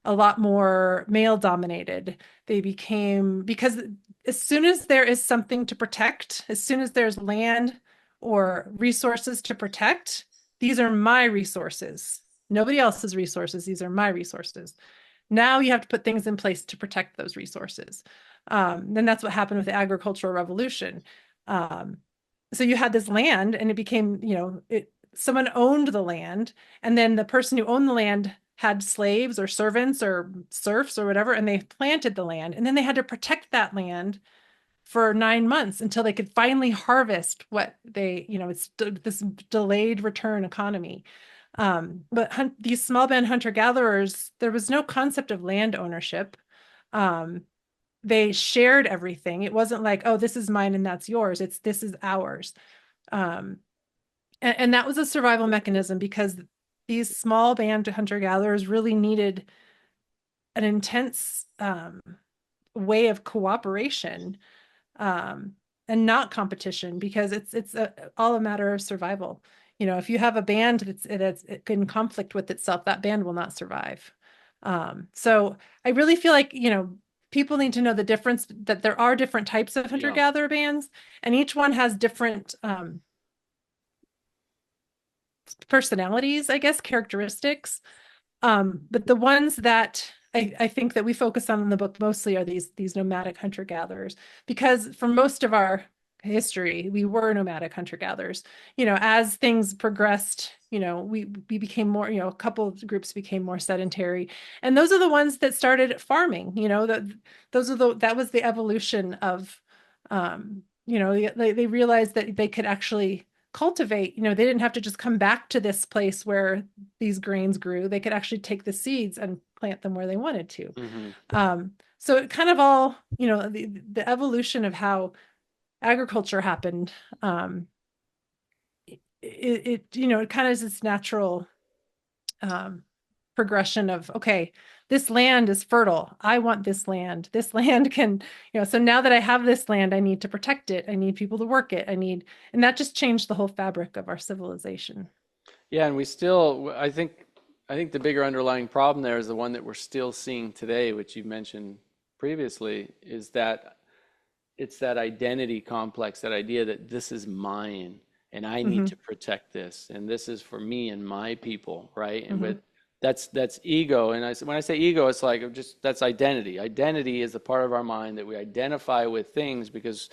lot more male dominated. They became, because as soon as there is something to protect, as soon as there's land or resources to protect, these are my resources. Nobody else's resources. These are my resources. Now you have to put things in place to protect those resources. Then that's what happened with the agricultural revolution. Um, so you had this land and it became, someone owned the land, and then the person who owned the land had slaves or servants or serfs or whatever, and they planted the land, and then they had to protect that land for 9 months until they could finally harvest what they, it's this delayed return economy. But these small band hunter gatherers, there was no concept of land ownership. Um, they shared everything. It wasn't like, oh, this is mine and that's yours. It's this is ours. Um, and that was a survival mechanism because these small band hunter gatherers really needed an intense way of cooperation, um, and not competition, because all a matter of survival. If you have a band that's in conflict with itself, that band will not survive. So I really feel like, people need to know the difference, that there are different types of Yeah. hunter-gatherer bands, and each one has different personalities, I guess, characteristics. But the ones that I think that we focus on in the book mostly are these nomadic hunter-gatherers, because for most of our history, we were nomadic hunter-gatherers. As things progressed, we became more, a couple of groups became more sedentary. And those are the ones that started farming, that was the evolution of, they realized that they could actually cultivate, they didn't have to just come back to this place where these grains grew. They could actually take the seeds and plant them where they wanted to. Hmm. So it kind of all, the evolution of how agriculture happened, it kind of is this natural um, progression of, okay, this land is fertile. I want this land. This land can, so now that I have this land, I need to protect it. I need people to work it. And that just changed the whole fabric of our civilization. Yeah, and we still, I think the bigger underlying problem there is the one that we're still seeing today, which you mentioned previously, is that it's that identity complex, that idea that this is mine and I need Hmm. to protect this and this is for me and my people, right? And Hmm. but that's ego. And when I say ego, it's like just that's identity. Identity is the part of our mind that we identify with things because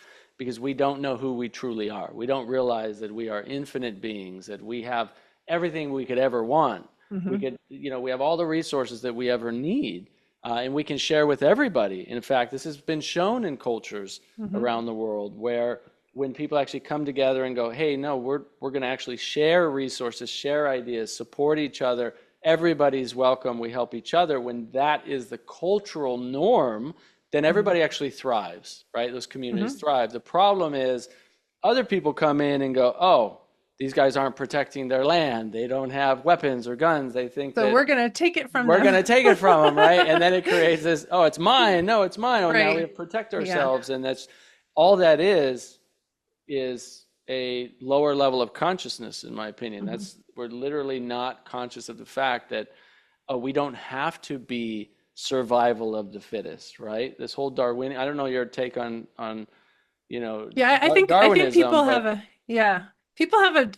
we don't know who we truly are. We don't realize that we are infinite beings, that we have everything we could ever want. We Hmm. could, we have all the resources that we ever need, and we can share with everybody. In fact, this has been shown in cultures Hmm. around the world where when people actually come together and go, hey, no, we're going to actually share resources, share ideas, support each other. Everybody's welcome. We help each other. When that is the cultural norm, then Hmm. everybody actually thrives, right? Those communities Hmm. thrive. The problem is other people come in and go, oh, these guys aren't protecting their land. They don't have weapons or guns. They think So that we're going to take it from we're going them. to take it from them, right? And then it creates this, oh, it's mine. No, it's mine. Oh, now we have Right. to protect Yeah. ourselves. And that's all that is a lower level of consciousness, in my opinion. Hmm. That's we're literally not conscious of the fact that we don't have to be survival of the fittest, right? This whole Darwin, I don't know your take on Yeah, I think Darwinism, people have but a yeah. People have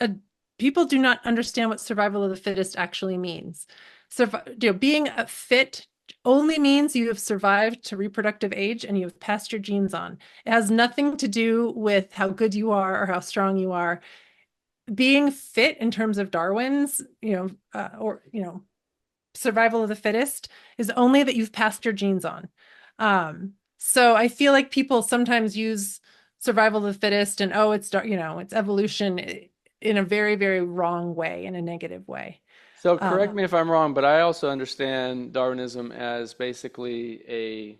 people do not understand what survival of the fittest actually means. Being a fit only means you have survived to reproductive age and you have passed your genes on. It has nothing to do with how good you are or how strong you are. Being fit in terms of Darwin's, or survival of the fittest is only that you've passed your genes on. So I feel like people sometimes use survival of the fittest and it's evolution in a very, very wrong way, in a negative way. so correct Um, me if I'm wrong, but I also understand Darwinism as basically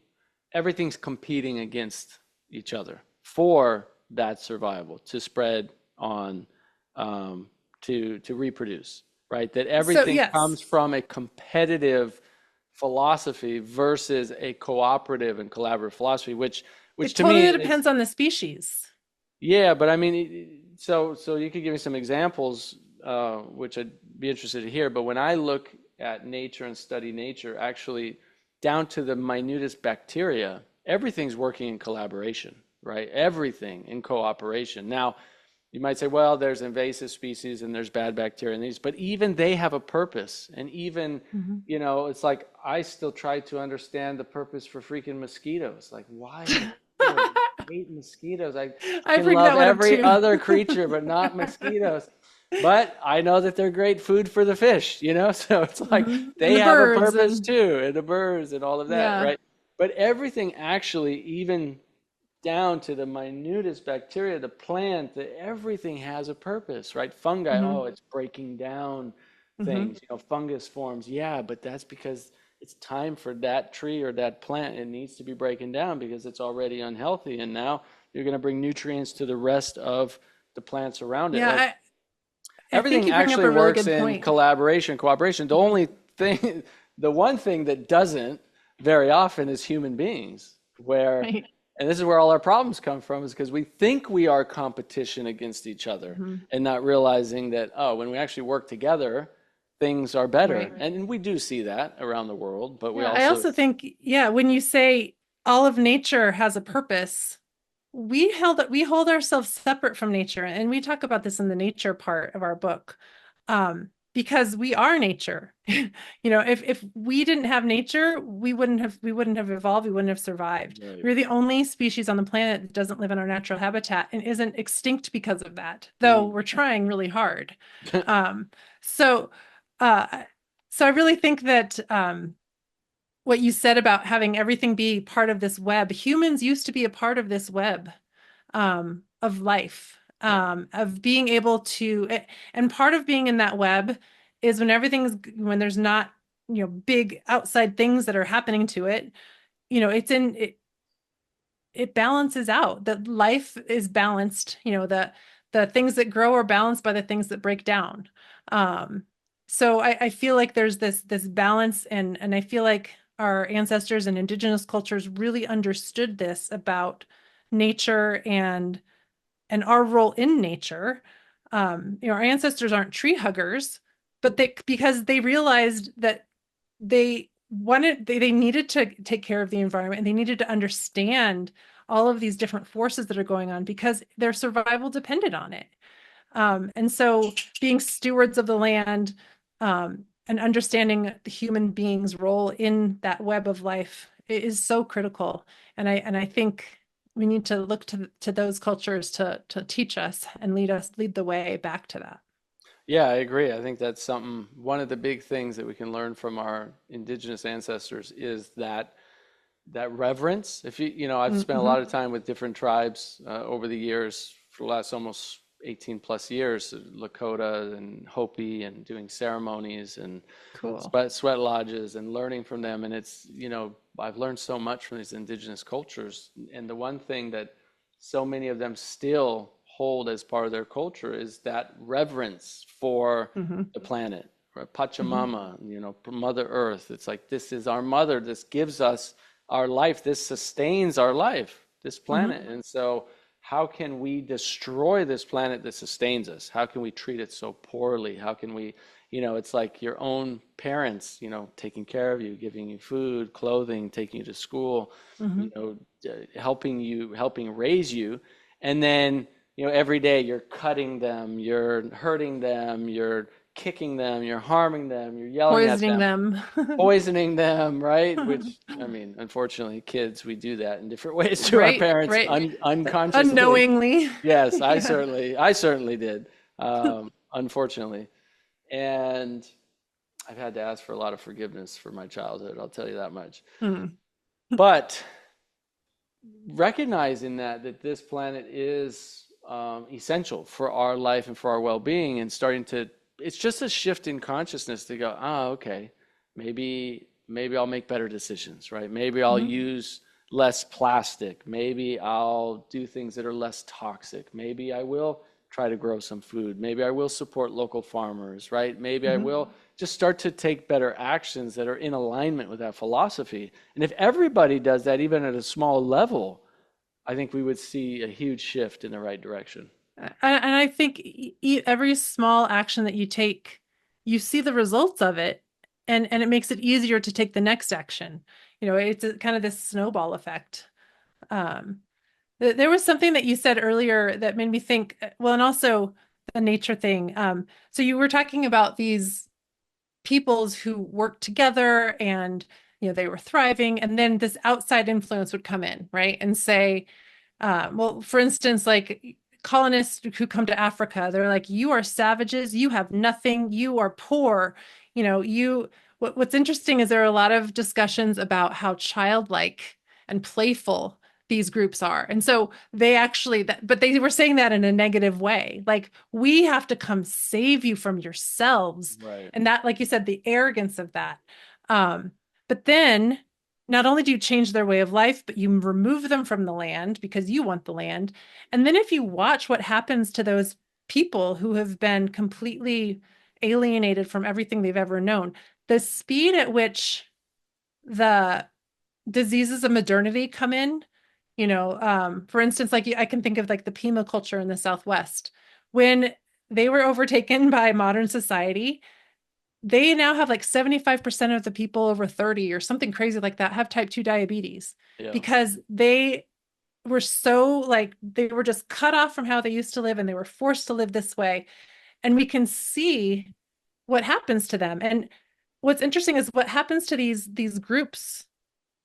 everything's competing against each other for that survival to spread on, um, to reproduce, right? That so everything yes, comes from a competitive philosophy versus a cooperative and collaborative philosophy, which it to me totally it's depends on the species. yeah, but I mean, so you could give me some examples, which I'd be interested to hear. But when I look at nature and study nature, actually down to the minutest bacteria, everything's working in collaboration, right? Everything in cooperation. Now, you might say, well, there's invasive species and there's bad bacteria in these, but even they have a purpose. And even, Mhm. it's like I still try to understand the purpose for freaking mosquitoes. Like, why mosquitoes? I hate mosquitoes. I I can bring love that one up every too. other creature, but not mosquitoes. But I know that they're great food for the fish, So it's like Mhm. And they the have a birds purpose and too, and the birds and all of that, yeah. right? But everything actually, even down to the minutest bacteria, the plant, everything has a purpose, right? Fungi, oh, Hmm. it's breaking down Hmm. things, fungus forms, yeah, but that's because it's time for that tree or that plant. It needs to be breaking down because it's already unhealthy. And now you're going to bring nutrients to the rest of the plants around it. Yeah, Like I think everything you bring up actually a really works good in point. collaboration, cooperation. The Mhm. only thing, the one thing that doesn't very often is human beings, where, Right. and this is where all our problems come from, is because we think we are competition against each other Mhm. and not realizing that, oh, when we actually work together, things are better. Right. And we do see that around the world, but we Yeah, I also, also think, yeah, when you say all of nature has a purpose, we hold ourselves separate from nature, and we talk about this in the nature part of our book, because we are nature. If we didn't have nature, we wouldn't have evolved, we wouldn't have survived. right. We're the only species on the planet that doesn't live in our natural habitat and isn't extinct because of that, though Mm. we're trying really hard. Um, so, uh, so I really think that what you said about having everything be part of this web. Humans used to be a part of this web, of life, Yeah. of being able to, and part of being in that web is when there's not, big outside things that are happening to it, it balances out. That life is balanced, the things that grow are balanced by the things that break down. Um, So I feel like there's this balance, and I feel like our ancestors and indigenous cultures really understood this about nature and our role in nature. Our ancestors aren't tree huggers, but because they realized that they needed to take care of the environment, and they needed to understand all of these different forces that are going on because their survival depended on it. And so being stewards of the land, and understanding the human being's role in that web of life is so critical. And I think we need to look to those cultures to teach us and lead the way back to that. Yeah, I agree. I think that's something, one of the big things that we can learn from our indigenous ancestors is that reverence. If I've spent a lot Mm-hmm. of time with different tribes over the years, for the last almost 18 plus years, Lakota and Hopi, and doing ceremonies and Cool. sweat lodges and learning from them. And I've learned so much from these indigenous cultures. And the one thing that so many of them still hold as part of their culture is that reverence for Mm-hmm. the planet, right? Mm-hmm. Pachamama, Mother Earth. It's like, this is our mother. This gives us our life. This sustains our life, this Mm-hmm. planet. And so, how can we destroy this planet that sustains us? How can we treat it so poorly? How can we, it's like your own parents, taking care of you, giving you food, clothing, taking you to school, Mm-hmm. helping raise you. And then, every day you're cutting them, you're hurting them, you're kicking them, you're harming them, you're yelling at Poisoning them, them. poisoning them, right? Which, I mean, unfortunately, kids, we do that in different ways to our Right, parents right. unconsciously. Unknowingly. Yes, Yeah. I certainly did, unfortunately. And I've had to ask for a lot of forgiveness for my childhood, I'll tell you that much. Mm. But recognizing that this planet is essential for our life and for our well-being, and starting to, it's just a shift in consciousness to go, okay, maybe I'll make better decisions, right? Maybe I'll Mhm. use less plastic. Maybe I'll do things that are less toxic. Maybe I will try to grow some food. Maybe I will support local farmers, right? Maybe I Mhm. will just start to take better actions that are in alignment with that philosophy. And if everybody does that, even at a small level, I think we would see a huge shift in the right direction. And I think every small action that you take, you see the results of it, and it makes it easier to take the next action. It's kind of this snowball effect. Um, there was something that you said earlier that made me think, well, and also the nature thing. So you were talking about these peoples who worked together, and they were thriving, and then this outside influence would come in, right? And say, well, for instance, like colonists who come to Africa, they're like, you are savages, you have nothing, you are poor. What's interesting is there are a lot of discussions about how childlike and playful these groups are. And so they actually, but they were saying that in a negative way. Like, we have to come save you from yourselves. Right. And that, like you said, the arrogance of that. But then not only do you change their way of life, but you remove them from the land because you want the land. And then if you watch what happens to those people who have been completely alienated from everything they've ever known, the speed at which the diseases of modernity come in, for instance, like I can think of like the Pima culture in the Southwest. When they were overtaken by modern society, they now have like 75% of the people over 30 or something crazy like that have type 2 diabetes Yeah. because they were so, like, they were just cut off from how they used to live, and they were forced to live this way. And we can see what happens to them. And what's interesting is what happens to these groups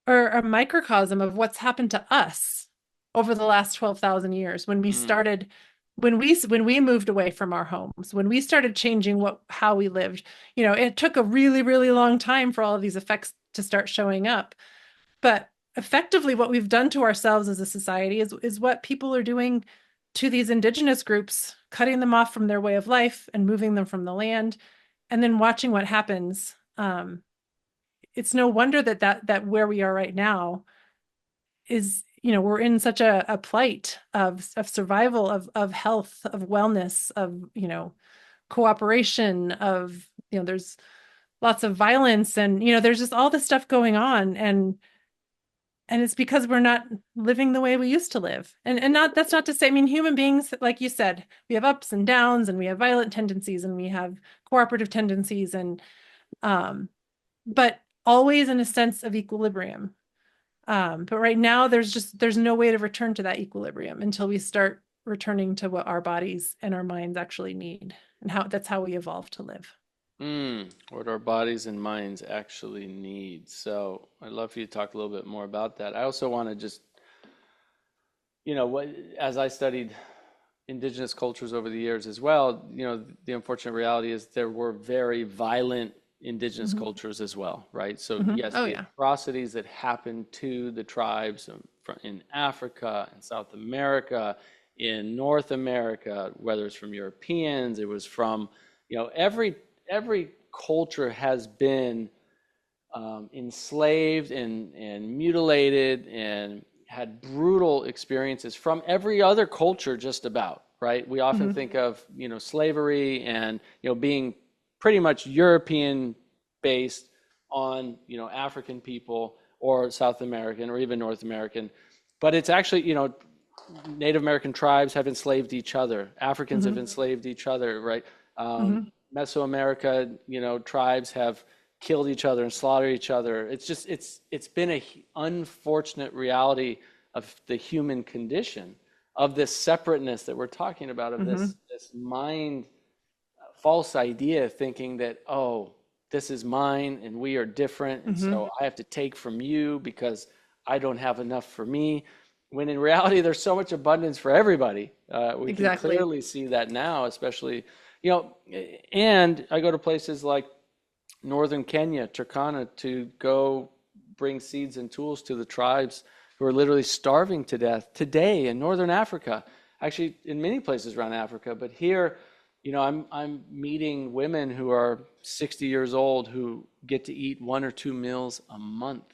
are a microcosm of what's happened to us over the last 12,000 years when we Mm. started, when we moved away from our homes, when we started changing how we lived. It took a really, really long time for all of these effects to start showing up. But effectively, what we've done to ourselves as a society is what people are doing to these indigenous groups, cutting them off from their way of life and moving them from the land, and then watching what happens. It's no wonder that where we are right now is, we're in such a plight of survival, of health, of wellness, of cooperation, of there's lots of violence, and there's just all this stuff going on, and it's because we're not living the way we used to live. And not that's not to say, I mean, human beings, like you said, we have ups and downs, and we have violent tendencies, and we have cooperative tendencies, and but always in a sense of equilibrium. But right now there's no way to return to that equilibrium until we start returning to what our bodies and our minds actually need, and that's how we evolve to live. What our bodies and minds actually need. So I'd love for you to talk a little bit more about that. I also want to just, as I studied indigenous cultures over the years as well, the unfortunate reality is there were very violent indigenous Hmm. cultures as well, right? So Hmm. yes, Oh the yeah. atrocities that happened to the tribes in Africa and South America, in North America, whether it's from Europeans, it was from, every culture has been enslaved and mutilated and had brutal experiences from every other culture just about, right? We often Hmm. think of, slavery and, being pretty much European based on, African people or South American or even North American. But it's actually, Native American tribes have enslaved each other. Africans have Hmm. enslaved each other, right? Hmm. Mesoamerica, tribes have killed each other and slaughtered each other. It's been a unfortunate reality of the human condition, of this separateness that we're talking about, of Hmm. this mind false idea thinking that, oh, this is mine and we are different, and Hmm. so I have to take from you because I don't have enough for me. When in reality, there's so much abundance for everybody. We can Exactly. clearly see that now, especially, you know, and I go to places like northern Kenya, Turkana, to go bring seeds and tools to the tribes who are literally starving to death today in northern Africa. Actually, in many places around Africa, but here, I'm meeting women who are 60 years old who get to eat 1 or 2 meals a month,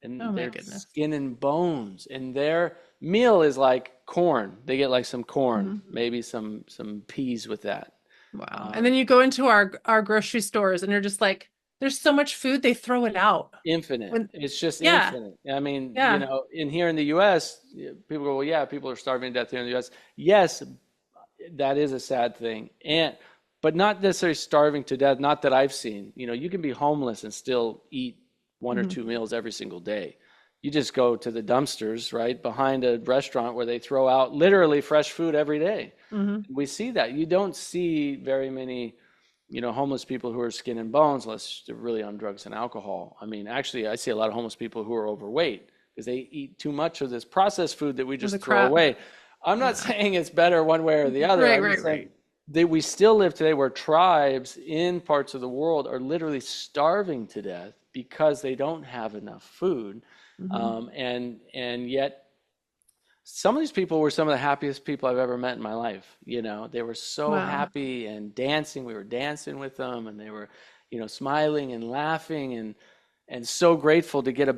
Oh and my they're goodness. skin and bones, and their meal is like corn. They get like some corn, Hmm. maybe some peas with that. Wow. And Um, then you go into our grocery stores, and you're just like, there's so much food, they throw it out. Infinite. When It's just Yeah, infinite. I mean, yeah. in here in the U.S., people go, well, yeah, people are starving to death here in the U.S. Yes, that is a sad thing, but not necessarily starving to death. Not that I've seen. You can be homeless and still eat one or Hmm. two meals every single day. You just go to the dumpsters, right, behind a restaurant where they throw out literally fresh food every day. Hmm. We see that. You don't see very many, homeless people who are skin and bones unless they're really on drugs and alcohol. I mean, actually, I see a lot of homeless people who are overweight because they eat too much of this processed food that we The just throw crap. away. I'm not Yeah. saying it's better one way or the other. Right, I'm just right, saying right. that we still live today where tribes in parts of the world are literally starving to death because they don't have enough food. Hmm. And yet some of these people were some of the happiest people I've ever met in my life. They were so Wow. happy and dancing. We were dancing with them, and they were, smiling and laughing and so grateful to get a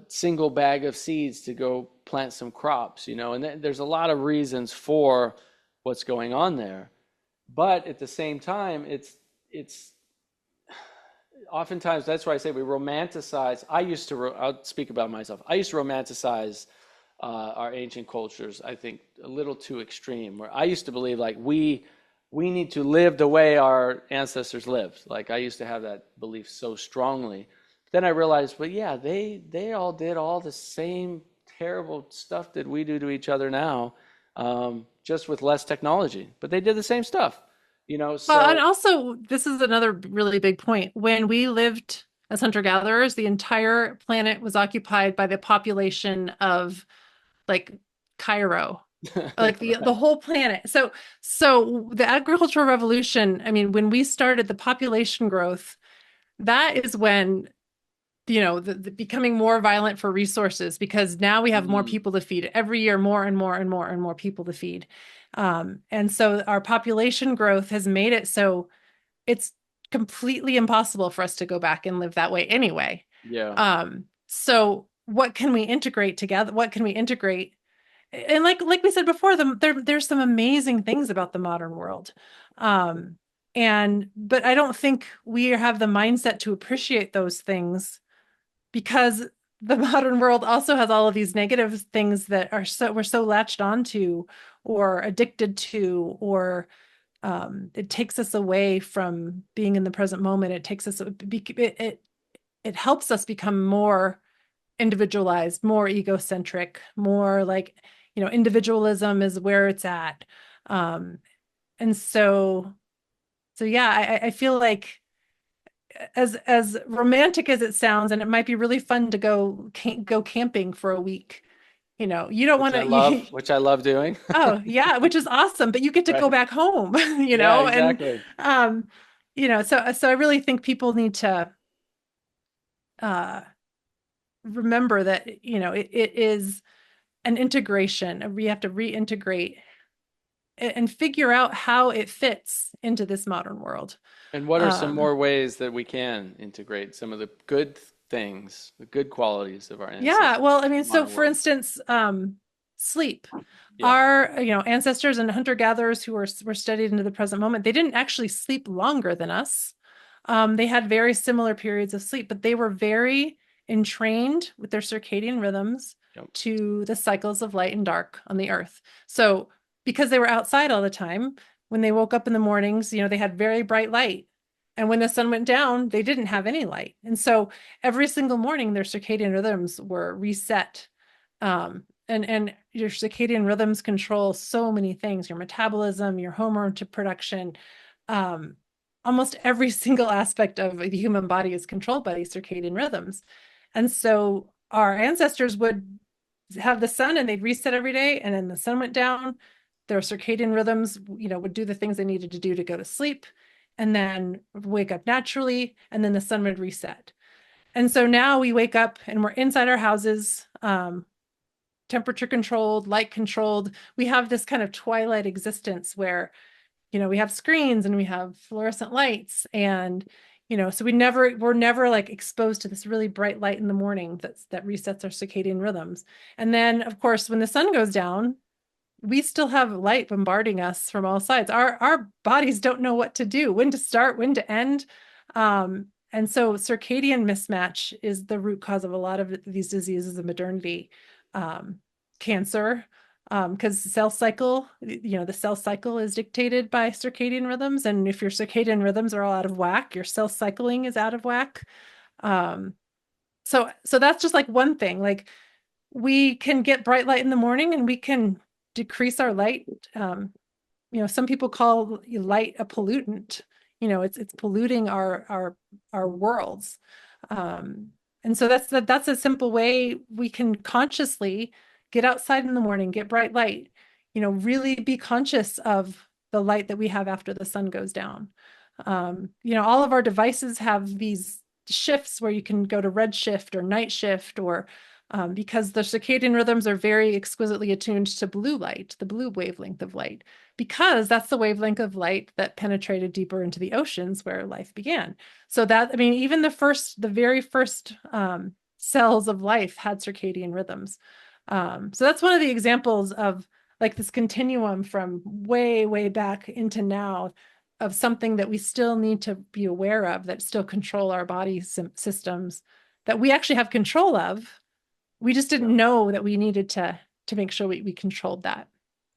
single bag of seeds to go plant some crops. And there's a lot of reasons for what's going on there, but at the same time, it's oftentimes that's why I say we romanticize. I'll speak about myself. I used to romanticize our ancient cultures, I think, a little too extreme. Where I used to believe like we need to live the way our ancestors lived. Like I used to have that belief so strongly. Then I realized, but yeah, they all did all the same terrible stuff that we do to each other now, just with less technology. But they did the same stuff, Well, and So also, this is another really big point. When we lived as hunter-gatherers, the entire planet was occupied by the population of like Cairo, like the right. whole planet. So the agricultural revolution, I mean, when we started the population growth, that is when the becoming more violent for resources, because now we have more Mm, people to feed every year, more and more and more and more people to feed. And so our population growth has made it so it's completely impossible for us to go back and live that way anyway. yeah. So what can we integrate together? What can we integrate? And like we said before, there's some amazing things about the modern world. Um, But I don't think we have the mindset to appreciate those things because the modern world also has all of these negative things that are we're so latched onto or addicted to, or it takes us away from being in the present moment. It takes us, it helps us become more individualized, more egocentric, more like, individualism is where it's at. Um, and so yeah, I feel like as romantic as it sounds, and it might be really fun to go camping for a week. You don't want to, which I love doing. oh yeah, which is awesome, but you get to go Right. back home, Yeah, and exactly. um, so I really think people need to uh remember that, it is an integration. We have to reintegrate and figure out how it fits into this modern world. And what are some Um, more ways that we can integrate some of the good things, the good qualities of our Yeah, ancestors well, I in mean, the so modern for world? instance, sleep. Yeah. Our, ancestors and hunter-gatherers who were studied into the present moment, they didn't actually sleep longer than us. They had very similar periods of sleep, but they were very entrained with their circadian rhythms Yep. to the cycles of light and dark on the earth. So because they were outside all the time, when they woke up in the mornings, they had very bright light. And when the sun went down, they didn't have any light. And so every single morning, their circadian rhythms were reset. And your circadian rhythms control so many things, your metabolism, your hormone to production. Um, Almost every single aspect of the human body is controlled by these circadian rhythms. And so our ancestors would have the sun and they'd reset every day. And then the sun went down, their circadian rhythms, would do the things they needed to do to go to sleep and then wake up naturally. And then the sun would reset. And so now we wake up and we're inside our houses, temperature controlled, light controlled. We have this kind of twilight existence where, we have screens and we have fluorescent lights, and so we're never like exposed to this really bright light in the morning that resets our circadian rhythms. And then of course when the sun goes down, we still have light bombarding us from all sides. Our bodies don't know what to do, when to start, when to end. And so circadian mismatch is the root cause of a lot of these diseases of modernity. Um, Cancer, because the cell cycle is dictated by circadian rhythms. And if your circadian rhythms are all out of whack, your cell cycling is out of whack. Um, so that's just like one thing. Like we can get bright light in the morning and we can decrease our light. Some people call light a pollutant. It's polluting our worlds. Um, and so that's a simple way we can consciously get outside in the morning, get bright light, really be conscious of the light that we have after the sun goes down. All of our devices have these shifts where you can go to red shift or night shift, or because the circadian rhythms are very exquisitely attuned to blue light, the blue wavelength of light, because that's the wavelength of light that penetrated deeper into the oceans where life began. So that, I mean, even the very first cells of life had circadian rhythms. So that's one of the examples of like this continuum from way, way back into now of something that we still need to be aware of, that still control our body systems that we actually have control of. We just Yeah. didn't know that we needed to make sure we controlled that.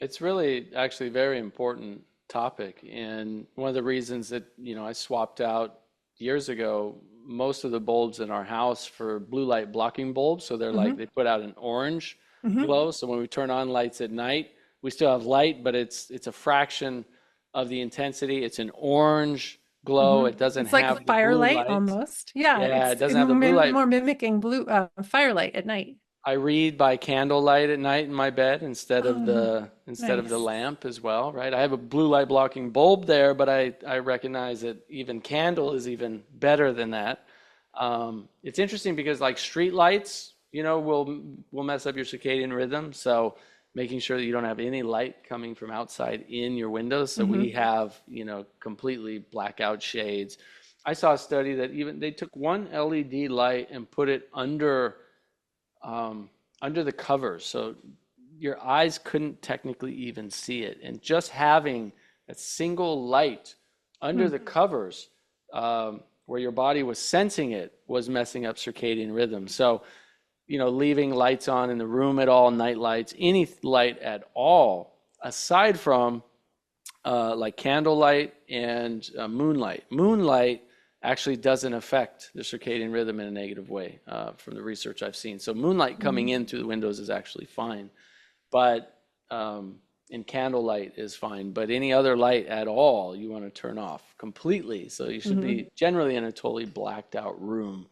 It's really actually a very important topic. And one of the reasons that, I swapped out years ago most of the bulbs in our house for blue light blocking bulbs. So they're like, Mm-hmm. they put out an orange Mm-hmm. glow. So when we turn on lights at night, we still have light, but it's a fraction of the intensity. It's an orange glow. Mm-hmm. It doesn't It's like have the blue firelight light. almost. Yeah, Yeah, it it's doesn't have the blue light. more mimicking blue firelight at night. I read by candlelight at night in my bed Oh, instead of the nice. lamp as well, right? I have a blue light blocking bulb there, but I recognize that even candle is even better than that. It's interesting because like street lights, will mess up your circadian rhythm. So making sure that you don't have any light coming from outside in your windows. So we Mm-hmm. have, completely blackout shades. I saw a study that even they took one LED light and put it um, under the covers, so your eyes couldn't technically even see it. And just having a single light under Hmm. the covers, where your body was sensing it, was messing up circadian rhythm. So, leaving lights on in the room at all, night lights, any light at all, aside from like candlelight and moonlight. Moonlight actually doesn't affect the circadian rhythm in a negative way, from the research I've seen. So moonlight coming Hmm. in through the windows is actually fine, but in candlelight is fine. But any other light at all, you want to turn off completely. So you should Hmm. be generally in a totally blacked out room.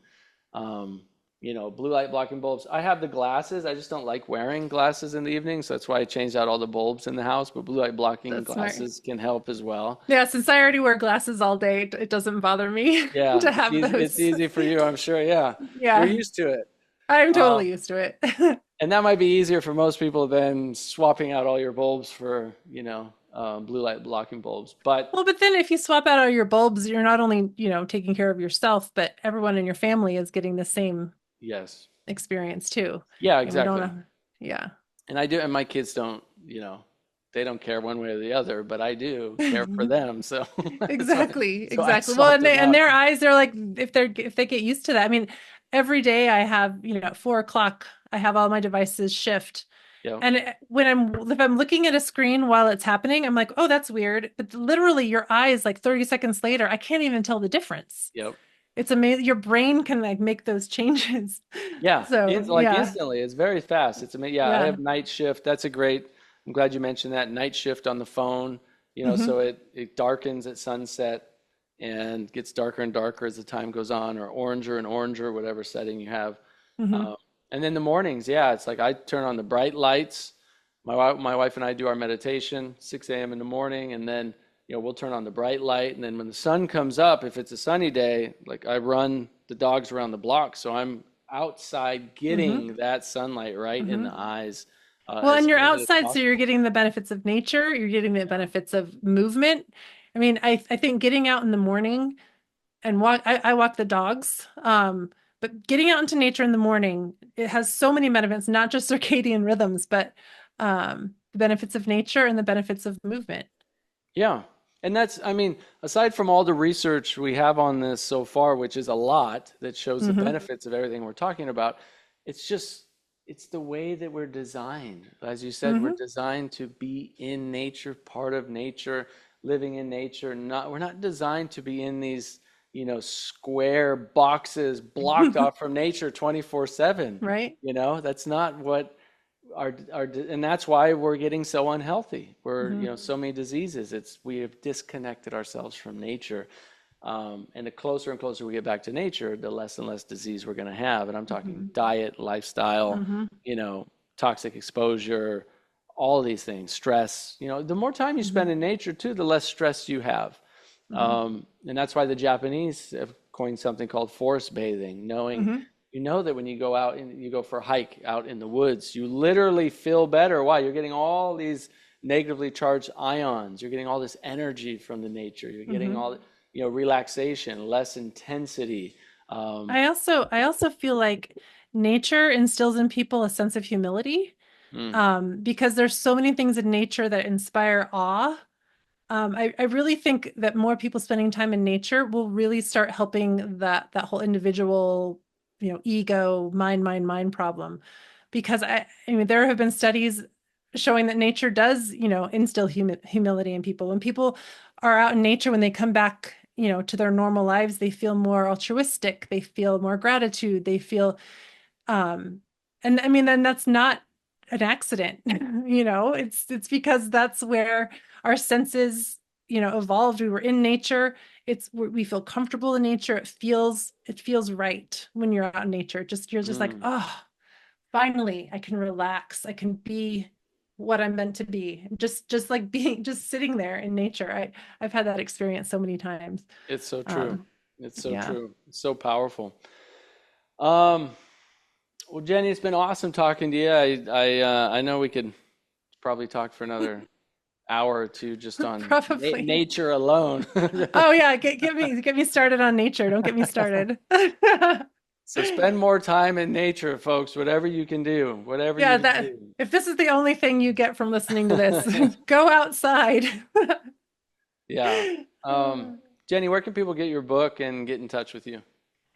Um, blue light blocking bulbs. I have the glasses. I just don't like wearing glasses in the evening, so that's why I changed out all the bulbs in the house. But blue light blocking That's smart. glasses can help as well. Yeah, since I already wear glasses all day, it doesn't bother me Yeah, to have it's those. easy for you, I'm sure. Yeah, you're Yeah, used to it. I'm Um, totally used to it. and that might be easier for most people than swapping out all your bulbs for, blue light blocking bulbs. But Well, but then if you swap out all your bulbs, you're not only, taking care of yourself, but everyone in your family is getting the same yes, experience too. yeah, And we don't exactly. have, yeah. And I do, and my kids don't, they don't care one way or the other, but I do care for them. So that's why, Exactly, so I exactly. Well, swapped and them and out. their eyes, they're like if they get used to that. I mean, every day I have, at 4 o'clock, I have all my devices shift. Yep, And if I'm looking at a screen while it's happening, I'm like, oh, that's weird. But literally your eyes, like 30 seconds later, I can't even tell the difference. yep. It's amazing. Your brain can like make those changes. Yeah, So like yeah, instantly. It's very fast. It's amazing. Yeah, I yeah. have night shift. That's a great. I'm glad you mentioned that night shift on the phone. Hmm. So it darkens at sunset and gets darker and darker as the time goes on, or oranger and oranger, whatever setting you have. Hmm. Um, and then the mornings, yeah, it's like I turn on the bright lights. My wife and I do our meditation 6 a.m. in the morning, and then we'll turn on the bright light, and then when the sun comes up, if it's a sunny day, like I run the dogs around the block, so I'm outside Hmm. getting that sunlight right in the Hmm. eyes, Well, as and you're early as outside, so you're possible. getting the benefits of nature, you're getting the benefits of movement. I mean, I think getting out in the morning and I walk the dogs. But getting out into nature in the morning, it has so many benefits, not just circadian rhythms, but the benefits of nature and the benefits of movement. Yeah. And that's, I mean, aside from all the research we have on this so far, which is a lot that shows the Hmm. benefits of everything we're talking about, it's just, it's the way that we're designed. As you said, we're Hmm. designed to be in nature, part of nature, living in nature. We're not designed to be in these, square boxes blocked off from nature 24/7. Right? That's not what and that's why we're getting so unhealthy. We're, Hmm. so many diseases. We have disconnected ourselves from nature. And the closer and closer we get back to nature, the less and less disease we're going to have. And I'm talking Hmm. diet, lifestyle, Hmm. toxic exposure, all of these things, stress. The more time you Hmm. spend in nature too, the less stress you have. Hmm. And that's why the Japanese have coined something called forest bathing, knowing Hmm. that when you go out and you go for a hike out in the woods, you literally feel better. Why? You're getting all these negatively charged ions. You're getting all this energy from the nature. You're getting Hmm. all, relaxation, less intensity. Um, I also feel like nature instills in people a sense of humility, mm, because there's so many things in nature that inspire awe. I really think that more people spending time in nature will really start helping that whole individual, ego, mind problem. Because I mean, there have been studies showing that nature does, instill humility in people. When people are out in nature, when they come back, to their normal lives, they feel more altruistic, they feel more gratitude, they feel um, and I mean, then that's not an accident, it's because that's where our senses, evolved. We were in nature. We feel comfortable in nature. It feels right when you're out in nature. You're just like, mm. oh, finally, I can relax. I can be what I'm meant to be. Just like being, just sitting there in nature. I've had that experience so many times. It's so true. Um, It's so yeah. true. It's so powerful. Um, well, Jenny, it's been awesome talking to you. I know we could probably talk for another hour or two just on Probably. nature alone. Oh yeah, get me started on nature. Don't get me started. So spend more time in nature, folks, whatever you can do, whatever you Yeah, can that do. if this is the only thing you get from listening to this, go outside. Yeah. Jenny, where can people get your book and get in touch with you?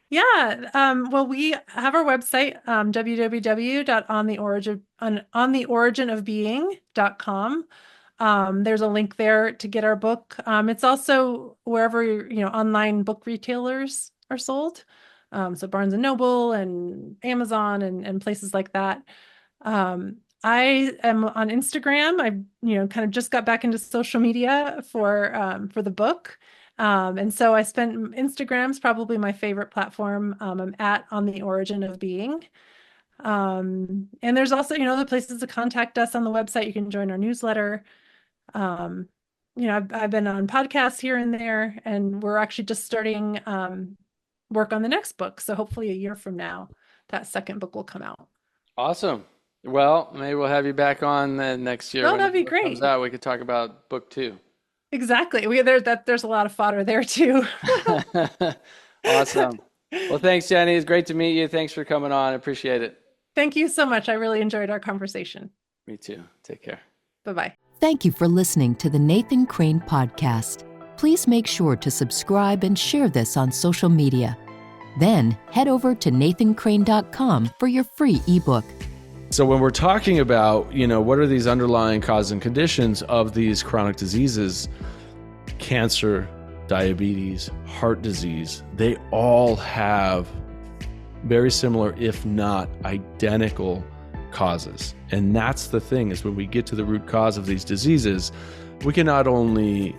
Yeah, well, we have our website, www.ontheoriginofbeing.com. There's a link there to get our book. It's also wherever online book retailers are sold. So Barnes and Noble and Amazon and places like that. I am on Instagram. I kind of just got back into social media for the book. And so I spent Instagram's probably my favorite platform. I'm at On the Origin of Being. And there's also, the places to contact us on the website. You can join our newsletter. I've been on podcasts here and there, and we're actually just starting work on the next book. So hopefully a year from now, that second book will come out. Awesome. Well, maybe we'll have you back on next year. Oh, when that'd the be book great. comes out, we could talk about book 2. Exactly. There's a lot of fodder there too. Awesome. Well, thanks, Jenny. It's great to meet you. Thanks for coming on. I appreciate it. Thank you so much. I really enjoyed our conversation. Me too. Take care. Bye-bye. Thank you for listening to the Nathan Crane Podcast. Please make sure to subscribe and share this on social media. Then head over to nathancrane.com for your free ebook. So when we're talking about, what are these underlying causes and conditions of these chronic diseases, cancer, diabetes, heart disease, they all have very similar, if not identical, causes. And that's the thing, is when we get to the root cause of these diseases, we can not only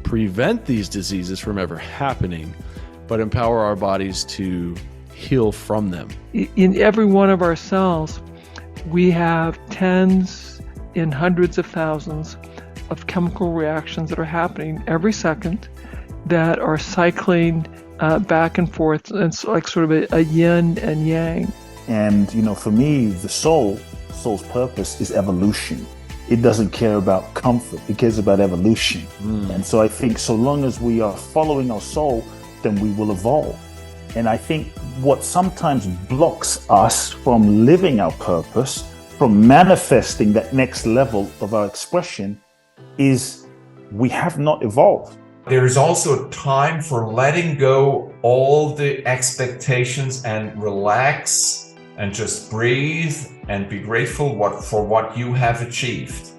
prevent these diseases from ever happening, but empower our bodies to heal from them. In every one of our cells, we have tens and hundreds of thousands of chemical reactions that are happening every second that are cycling back and forth. It's like sort of a yin and yang. And, for me, the soul's purpose is evolution. It doesn't care about comfort. It cares about evolution. And so I think so long as we are following our soul, then we will evolve. And I think what sometimes blocks us from living our purpose, from manifesting that next level of our expression, is we have not evolved. There is also time for letting go all the expectations and relax and just breathe and be grateful for what you have achieved.